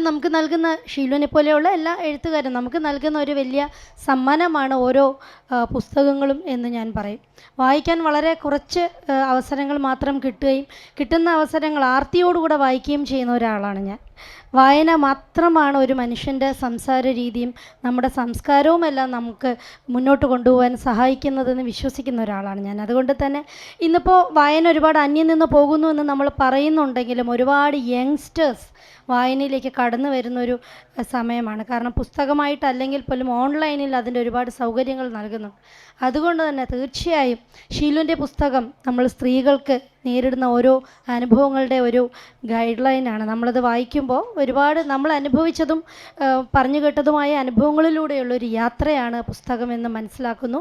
നമുക്ക് നൽകുന്ന, ഷീലുവിനെ പോലെയുള്ള എല്ലാ എഴുത്തുകാരും നമുക്ക് നൽകുന്ന ഒരു വലിയ സമ്മാനമാണ് ഓരോ പുസ്തകങ്ങളും എന്ന് ഞാൻ പറയും. വായിക്കാൻ വളരെ കുറച്ച് അവസരങ്ങൾ മാത്രം കിട്ടുന്ന അവസരങ്ങൾ ആർത്തിയോടുകൂടെ വായിക്കുകയും ചെയ്യുന്ന ഒരാളാണ് ഞാൻ. വായന മാത്രമാണ് ഒരു മനുഷ്യൻ്റെ സംസാര രീതിയും നമ്മുടെ സംസ്കാരവുമെല്ലാം നമുക്ക് മുന്നോട്ട് കൊണ്ടുപോകാൻ സഹായിക്കുന്നതെന്ന് വിശ്വസിക്കുന്ന ഒരാളാണ് ഞാൻ. അതുകൊണ്ട് തന്നെ ഇന്നിപ്പോൾ വായന ഒരുപാട് അന്യം നിന്ന് പോകുന്നു എന്ന് നമ്മൾ പറയുന്നുണ്ടെങ്കിലും ഒരുപാട് യങ്സ്റ്റേഴ്സ് വായനയിലേക്ക് കടന്നു വരുന്നൊരു സമയമാണ്. കാരണം പുസ്തകമായിട്ടല്ലെങ്കിൽ പോലും ഓൺലൈനിൽ അതിൻ്റെ ഒരുപാട് സൗകര്യങ്ങൾ നൽകുന്നുണ്ട്. അതുകൊണ്ട് തന്നെ തീർച്ചയായും ഷീലുവിൻ്റെ പുസ്തകം നമ്മൾ സ്ത്രീകൾക്ക് നേരിടുന്ന ഓരോ അനുഭവങ്ങളുടെ ഒരു ഗൈഡ് ലൈനാണ്. നമ്മളത് വായിക്കുമ്പോൾ ഒരുപാട് നമ്മൾ അനുഭവിച്ചതും പറഞ്ഞു കേട്ടതുമായ അനുഭവങ്ങളിലൂടെയുള്ളൊരു യാത്രയാണ് പുസ്തകമെന്ന് മനസ്സിലാക്കുന്നു.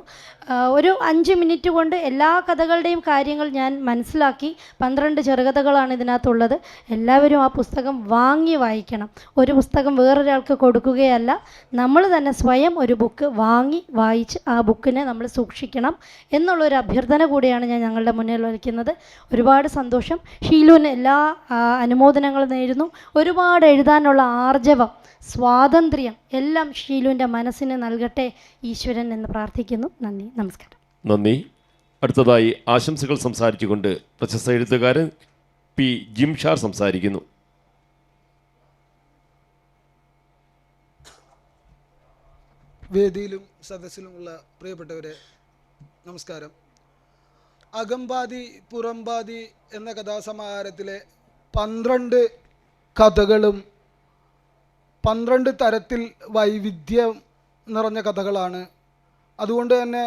ഒരു 5 മിനിറ്റ് കൊണ്ട് എല്ലാ കഥകളുടെയും കാര്യങ്ങൾ ഞാൻ മനസ്സിലാക്കി. 12 ചെറുകഥകളാണ് ഇതിനകത്തുള്ളത്. എല്ലാവരും ആ പുസ്തകം വാങ്ങി വായിക്കണം. ഒരു പുസ്തകം വേറൊരാൾക്ക് കൊടുക്കുകയല്ല, നമ്മൾ തന്നെ സ്വയം ഒരു ബുക്ക് വാങ്ങി വായിച്ച് ആ ബുക്കിനെ നമ്മൾ സൂക്ഷിക്കണം എന്നുള്ളൊരു അഭ്യർത്ഥന കൂടിയാണ് ഞാൻ ഞങ്ങളുടെ മുന്നിൽ വയ്ക്കുന്നത്. ഒരുപാട് സന്തോഷം. ഷീലുവിന് എല്ലാ അനുമോദനങ്ങളും നേരുന്നു. ഒരുപാട് എഴുതാനുള്ള ആർജവം, സ്വാതന്ത്ര്യം എല്ലാം ഷീലുവിൻ്റെ മനസ്സിന് നൽകട്ടെ ഈശ്വരൻ എന്ന് പ്രാർത്ഥിക്കുന്നു. നന്ദി, നമസ്കാരം. നന്ദി. അടുത്തതായി ആശംസകൾ സംസാരിച്ചുകൊണ്ട് പ്രശസ്ത എഴുത്തുകാരൻ പി ജിംഷാർ സംസാരിക്കുന്നു. വേദിയിലും സദസ്സിലുമുള്ള പ്രിയപ്പെട്ടവരെ നമസ്കാരം. അകമ്പാതി പുറമ്പാതി എന്ന കഥാസമാഹാരത്തിലെ 12 കഥകളും 12 തരത്തിൽ വൈവിധ്യം നിറഞ്ഞ കഥകളാണ്. അതുകൊണ്ട് തന്നെ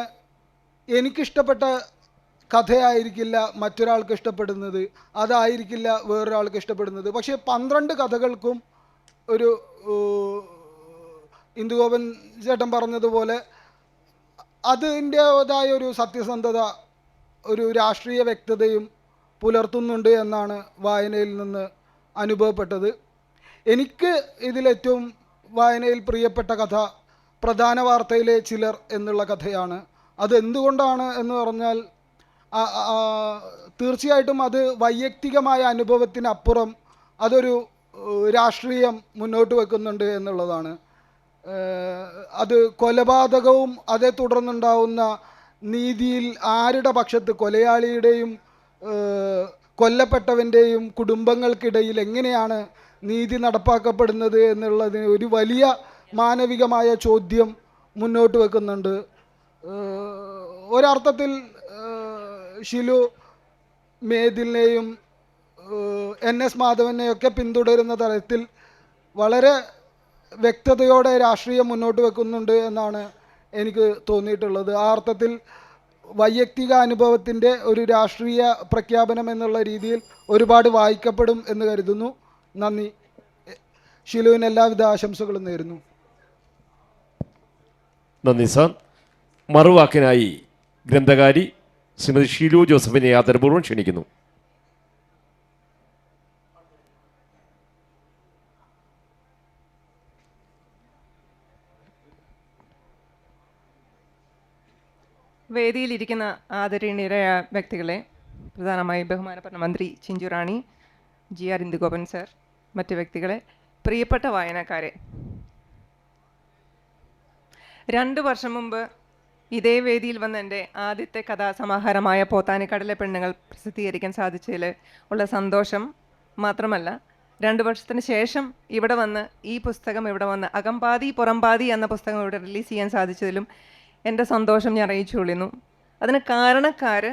എനിക്കിഷ്ടപ്പെട്ട കഥയായിരിക്കില്ല മറ്റൊരാൾക്ക് ഇഷ്ടപ്പെടുന്നത്, അതായിരിക്കില്ല വേറൊരാൾക്ക് ഇഷ്ടപ്പെടുന്നത്. പക്ഷേ 12 കഥകൾക്കും ഒരു ഇന്ദുഗോപൻ ചേട്ടൻ പറഞ്ഞതുപോലെ അതിൻ്റേതായ ഒരു സത്യസന്ധത, ഒരു രാഷ്ട്രീയ വ്യക്തതയും പുലർത്തുന്നുണ്ട് എന്നാണ് വായനയിൽ നിന്ന് അനുഭവപ്പെട്ടത്. എനിക്ക് ഇതിലേറ്റവും വായനയിൽ പ്രിയപ്പെട്ട കഥ പ്രധാന വാർത്തയിലെ ചിലർ എന്നുള്ള കഥയാണ്. അതെന്തുകൊണ്ടാണ് എന്ന് പറഞ്ഞാൽ തീർച്ചയായിട്ടും അത് വൈയക്തികമായ അനുഭവത്തിനപ്പുറം അതൊരു രാഷ്ട്രീയം മുന്നോട്ട് വെക്കുന്നുണ്ട് എന്നുള്ളതാണ്. അത് കൊലപാതകവും അതേ തുടർന്നുണ്ടാവുന്ന നീതിയിൽ ആരുടെ പക്ഷത്ത്, കൊലയാളിയുടെയും കൊല്ലപ്പെട്ടവൻ്റെയും കുടുംബങ്ങൾക്കിടയിൽ എങ്ങനെയാണ് നീതി നടപ്പാക്കപ്പെടുന്നത് എന്നുള്ളതിന് ഒരു വലിയ മാനവികമായ ചോദ്യം മുന്നോട്ട് വെക്കുന്നുണ്ട്. ഒരർത്ഥത്തിൽ ഷിലു മേദിലിനെയും NS മാധവനെയൊക്കെ പിന്തുടരുന്ന തരത്തിൽ വളരെ വ്യക്തതയോടെ രാഷ്ട്രീയം മുന്നോട്ട് വെക്കുന്നുണ്ട് എന്നാണ് എനിക്ക് തോന്നിയിട്ടുള്ളത്. ആ അർത്ഥത്തിൽ വൈയക്തിക അനുഭവത്തിൻ്റെ ഒരു രാഷ്ട്രീയ പ്രഖ്യാപനം എന്നുള്ള രീതിയിൽ ഒരുപാട് വായിക്കപ്പെടും എന്ന് കരുതുന്നു. നന്ദി. ഷിലുവിന് എല്ലാവിധ ആശംസകളും നേരുന്നു. നന്ദി സാർ. മറുവാക്കിനായി ഗ്രന്ഥകാരി ശ്രീമതി ഷീലു ജോസഫിനെ ആദരപൂർവ്വം ക്ഷണിക്കുന്നു. വേദിയിലിരിക്കുന്ന ആദരണീയരായ വ്യക്തികളെ, പ്രധാനമായി ബഹുമാനപ്പെട്ട മന്ത്രി ചിഞ്ചുറാണി, GR ഇന്ദുഗോപൻ സർ, മറ്റ് വ്യക്തികളെ, പ്രിയപ്പെട്ട വായനക്കാരെ, 2 വർഷം മുമ്പ് ഇതേ വേദിയിൽ വന്ന് എൻ്റെ ആദ്യത്തെ കഥാസമാഹാരമായ പോത്താനിക്കടലെ പെണ്ണുങ്ങൾ പ്രസിദ്ധീകരിക്കാൻ സാധിച്ചതിൽ ഉള്ള സന്തോഷം മാത്രമല്ല, 2 വർഷത്തിന് ശേഷം ഇവിടെ വന്ന് ഈ പുസ്തകം ഇവിടെ വന്ന് അകമ്പാതി പുറമ്പാതി എന്ന പുസ്തകം ഇവിടെ റിലീസ് ചെയ്യാൻ സാധിച്ചതിലും എൻ്റെ സന്തോഷം ഞാൻ അറിയിച്ചുകൊള്ളുന്നു. അതിന് കാരണക്കാർ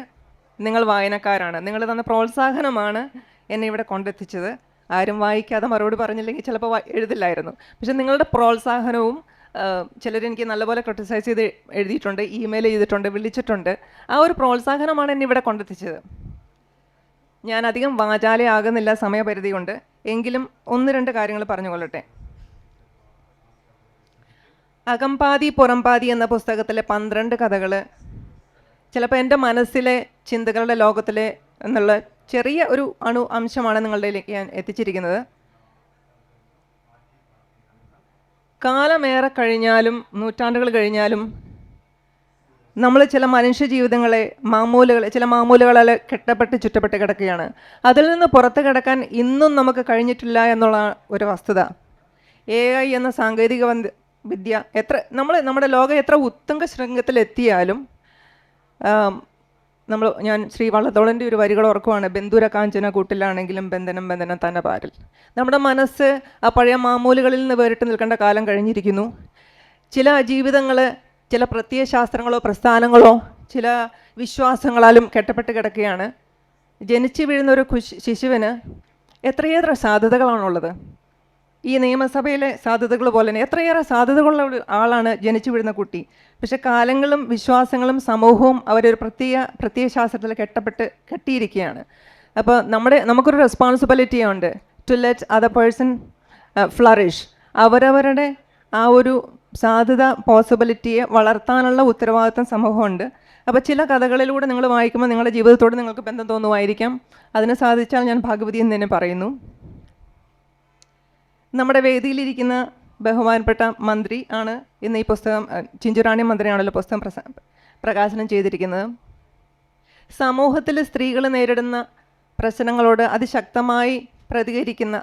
നിങ്ങൾ വായനക്കാരാണ്. നിങ്ങൾ തന്ന പ്രോത്സാഹനമാണ് എന്നെ ഇവിടെ കൊണ്ടെത്തിച്ചത്. ആരും വായിക്കാതെ മറുപടി പറഞ്ഞില്ലെങ്കിൽ ചിലപ്പോൾ എഴുതില്ലായിരുന്നു. പക്ഷെ നിങ്ങളുടെ പ്രോത്സാഹനവും ചിലരെനിക്ക് നല്ലപോലെ ക്രിട്ടിസൈസ് ചെയ്ത് എഴുതിയിട്ടുണ്ട്, ഇമെയിൽ ചെയ്തിട്ടുണ്ട്, വിളിച്ചിട്ടുണ്ട്. ആ ഒരു പ്രോത്സാഹനമാണ് എന്നെ ഇവിടെ കൊണ്ടെത്തിച്ചത്. ഞാൻ അധികം വാചാലയാകുന്നില്ല സമയപരിധി കൊണ്ട്, എങ്കിലും 1-2 കാര്യങ്ങൾ പറഞ്ഞുകൊള്ളട്ടെ. അകംപാതി പുറംപാതി എന്ന പുസ്തകത്തിലെ 12 കഥകൾ ചിലപ്പോൾ എൻ്റെ മനസ്സിലെ ചിന്തകളുടെ ലോകത്തിലെ എന്നുള്ള ചെറിയ ഒരു അംശമാണ് നിങ്ങളുടെയിലേക്ക് ഞാൻ എത്തിച്ചിരിക്കുന്നത്. കാലമേറെ കഴിഞ്ഞാലും നൂറ്റാണ്ടുകൾ കഴിഞ്ഞാലും നമ്മൾ ചില മനുഷ്യ ജീവിതങ്ങളെ ചില മാമൂലുകളാൽ കെട്ടപ്പെട്ട് ചുറ്റപ്പെട്ട് കിടക്കുകയാണ്. അതിൽ നിന്ന് പുറത്ത് കിടക്കാൻ ഇന്നും നമുക്ക് കഴിഞ്ഞിട്ടില്ല എന്നുള്ള ഒരു വസ്തുത. AI എന്ന സാങ്കേതിക വിദ്യ നമ്മുടെ ലോകം എത്ര ഉത്തുംഗ ശൃംഗത്തിലെത്തിയാലും ഞാൻ ശ്രീ വള്ളത്തോളിൻ്റെ ഒരു വരികൾ ഓർക്കുവാണ്, ബന്ധുര കാഞ്ചന കൂട്ടിലാണെങ്കിലും ബന്ധനം ബന്ധനം തന്നെ പാരിൽ. നമ്മുടെ മനസ്സ് ആ പഴയ മാമൂലുകളിൽ നിന്ന് വേറിട്ട് നിൽക്കേണ്ട കാലം കഴിഞ്ഞിരിക്കുന്നു. ചില ജീവിതങ്ങൾ ചില പ്രത്യയശാസ്ത്രങ്ങളോ പ്രസ്ഥാനങ്ങളോ ചില വിശ്വാസങ്ങളാലും കെട്ടപ്പെട്ട് കിടക്കുകയാണ്. ജനിച്ചു വീഴുന്ന ഒരു ശിശുവിന് എത്രയേറെ സാധ്യതകളാണുള്ളത്. ഈ നിയമസഭയിലെ സാധ്യതകൾ പോലെ തന്നെ എത്രയേറെ സാധ്യതകളുള്ള ഒരു ആളാണ് ജനിച്ചു വീഴുന്ന കുട്ടി. പക്ഷെ കാലങ്ങളും വിശ്വാസങ്ങളും സമൂഹവും അവരൊരു പ്രത്യയശാസ്ത്രത്തിൽ കെട്ടിയിരിക്കുകയാണ്. അപ്പോൾ നമുക്കൊരു റെസ്പോൺസിബിലിറ്റി ഉണ്ട് to let other person flourish. അവരവരുടെ ആ ഒരു സാധ്യത പോസിബിലിറ്റിയെ വളർത്താനുള്ള ഉത്തരവാദിത്വം സമൂഹമുണ്ട്. അപ്പോൾ ചില കഥകളിലൂടെ നിങ്ങൾ വായിക്കുമ്പോൾ നിങ്ങളുടെ ജീവിതത്തോട് നിങ്ങൾക്ക് ബന്ധം തോന്നുമായിരിക്കാം. അതിന് സാധിച്ചാൽ ഞാൻ ഭാഗവതി എന്ന് തന്നെ പറയുന്നു. നമ്മുടെ വേദിയിലിരിക്കുന്ന ബഹുമാനപ്പെട്ട മന്ത്രി ആണ് ഇന്ന് ഈ പുസ്തകം, ചിഞ്ചുറാണി മന്ത്രിയാണല്ലോ പുസ്തകം പ്രകാശനം ചെയ്തിരിക്കുന്നത്. സമൂഹത്തിൽ സ്ത്രീകൾ നേരിടുന്ന പ്രശ്നങ്ങളോട് അതിശക്തമായി പ്രതികരിക്കുന്ന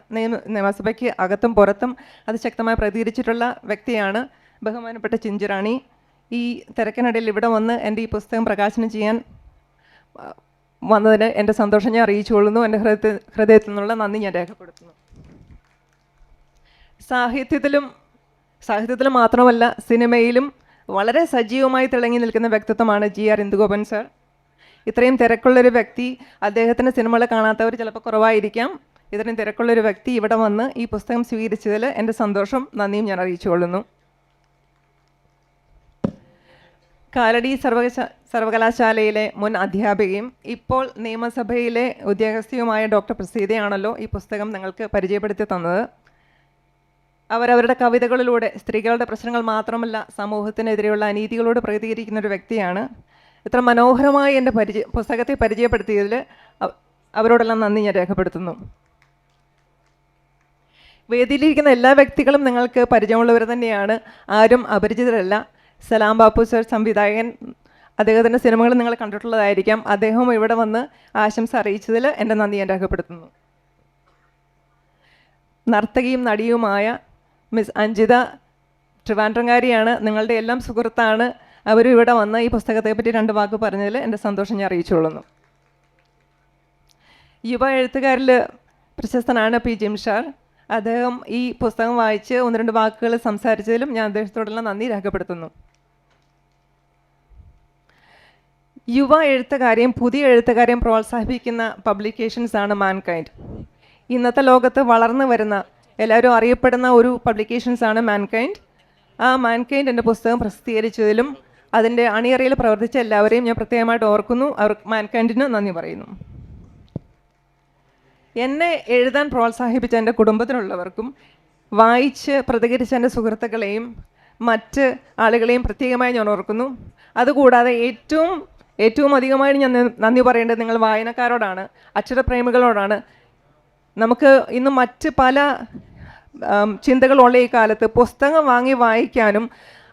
നിയമസഭയ്ക്ക് അകത്തും പുറത്തും അതിശക്തമായി പ്രതികരിച്ചിട്ടുള്ള വ്യക്തിയാണ് ബഹുമാനപ്പെട്ട ചിഞ്ചുറാണി. ഈ തിരക്കിനിടയിൽ ഇവിടെ വന്ന് എൻ്റെ ഈ പുസ്തകം പ്രകാശനം ചെയ്യാൻ വന്നതിന് എൻ്റെ സന്തോഷം ഞാൻ അറിയിച്ചുകൊള്ളുന്നു. എൻ്റെ ഹൃദയത്തിൽ നിന്നുള്ള നന്ദി ഞാൻ രേഖപ്പെടുത്തുന്നു. സാഹിത്യത്തിലും മാത്രമല്ല സിനിമയിലും വളരെ സജീവമായി തിളങ്ങി നിൽക്കുന്ന വ്യക്തിത്വമാണ് GR ഇന്ദുഗോപൻ സർ. ഇത്രയും തിരക്കുള്ളൊരു വ്യക്തി, അദ്ദേഹത്തിൻ്റെ സിനിമകൾ കാണാത്തവർ ചിലപ്പോൾ കുറവായിരിക്കാം. ഇത്രയും തിരക്കുള്ളൊരു വ്യക്തി ഇവിടെ വന്ന് ഈ പുസ്തകം സ്വീകരിച്ചതിൽ എൻ്റെ സന്തോഷം നന്ദിയും ഞാൻ അറിയിച്ചുകൊള്ളുന്നു. കാലടി സർവകലാശാലയിലെ മുൻ അധ്യാപികയും ഇപ്പോൾ നിയമസഭയിലെ ഉദ്യോഗസ്ഥയുമായ ഡോക്ടർ പ്രസീതയാണല്ലോ ഈ പുസ്തകം നിങ്ങൾക്ക് പരിചയപ്പെടുത്തി തന്നത്. അവരവരുടെ കവിതകളിലൂടെ സ്ത്രീകളുടെ പ്രശ്നങ്ങൾ മാത്രമല്ല സമൂഹത്തിനെതിരെയുള്ള അനീതികളോട് പ്രതികരിക്കുന്ന ഒരു വ്യക്തിയാണ്. ഇത്ര മനോഹരമായി എൻ്റെ പുസ്തകത്തെ പരിചയപ്പെടുത്തിയതിൽ അവരോടെല്ലാം നന്ദി ഞാൻ രേഖപ്പെടുത്തുന്നു. വേദിയിലിരിക്കുന്ന എല്ലാ വ്യക്തികളും നിങ്ങൾക്ക് പരിചയമുള്ളവർ തന്നെയാണ്, ആരും അപരിചിതരല്ല. സലാം ബാപ്പു സർ സംവിധായകൻ, അദ്ദേഹത്തിൻ്റെ സിനിമകൾ നിങ്ങൾ കണ്ടിട്ടുള്ളതായിരിക്കാം. അദ്ദേഹം ഇവിടെ വന്ന് ആശംസ അറിയിച്ചതിൽ എൻ്റെ നന്ദി ഞാൻ രേഖപ്പെടുത്തുന്നു. നർത്തകിയും നടിയുമായ മിസ് അഞ്ജിത ട്രിവാൻഡ്രംകാരിയാണ്, നിങ്ങളുടെ എല്ലാം സുഹൃത്താണ്. അവരും ഇവിടെ വന്ന് ഈ പുസ്തകത്തെപ്പറ്റി 2 വാക്ക് പറഞ്ഞതിൽ എൻ്റെ സന്തോഷം ഞാൻ അറിയിച്ചുകൊള്ളുന്നു. യുവ എഴുത്തുകാരിൽ പ്രശസ്തനാണ് P. ജിംഷാർ. അദ്ദേഹം ഈ പുസ്തകം വായിച്ച് 1-2 വാക്കുകൾ സംസാരിച്ചതിലും ഞാൻ അദ്ദേഹത്തോടുള്ള നന്ദി രേഖപ്പെടുത്തുന്നു. യുവ എഴുത്തുകാരെയും പുതിയ എഴുത്തുകാരെയും പ്രോത്സാഹിപ്പിക്കുന്ന പബ്ലിക്കേഷൻസാണ് മാൻകൈൻഡ്. ഇന്നത്തെ ലോകത്ത് വളർന്നു വരുന്ന എല്ലാവരും അറിയപ്പെടുന്ന ഒരു പബ്ലിക്കേഷൻസാണ് മാൻകൈൻഡ്. ആ മാൻകൈൻഡ് എൻ്റെ പുസ്തകം പ്രസിദ്ധീകരിച്ചതിലും അതിൻ്റെ അണിയറയിൽ പ്രവർത്തിച്ച എല്ലാവരെയും ഞാൻ പ്രത്യേകമായിട്ട് ഓർക്കുന്നു. മാൻകൈൻഡിന് നന്ദി പറയുന്നു. എന്നെ എഴുതാൻ പ്രോത്സാഹിപ്പിച്ച എൻ്റെ കുടുംബത്തിലുള്ളവർക്കും വായിച്ച് പ്രതികരിച്ച എൻ്റെ സുഹൃത്തുക്കളെയും മറ്റ് ആളുകളെയും പ്രത്യേകമായി ഞാൻ ഓർക്കുന്നു. അതുകൂടാതെ ഏറ്റവും അധികമായി ഞാൻ നന്ദി പറയേണ്ടത് നിങ്ങൾ വായനക്കാരോടാണ്, അക്ഷരപ്രേമികളോടാണ്. നമുക്ക് ഇന്ന് മറ്റ് പല ചിന്തകളുള്ള ഈ കാലത്ത് പുസ്തകം വാങ്ങി വായിക്കാനും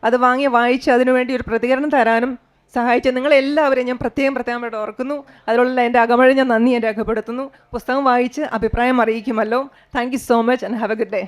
അത് വാങ്ങി വായിച്ച് അതിനുവേണ്ടി ഒരു പ്രതികരണം തരാനും സഹായിച്ച നിങ്ങളെല്ലാവരെയും ഞാൻ പ്രത്യേകമായിട്ട് ഓർക്കുന്നു. അതിലുള്ള എൻ്റെ അകമഴ ഞാൻ നന്ദി രേഖപ്പെടുത്തുന്നു. പുസ്തകം വായിച്ച് അഭിപ്രായം അറിയിക്കുമല്ലോ. Thank you so much and have a good day.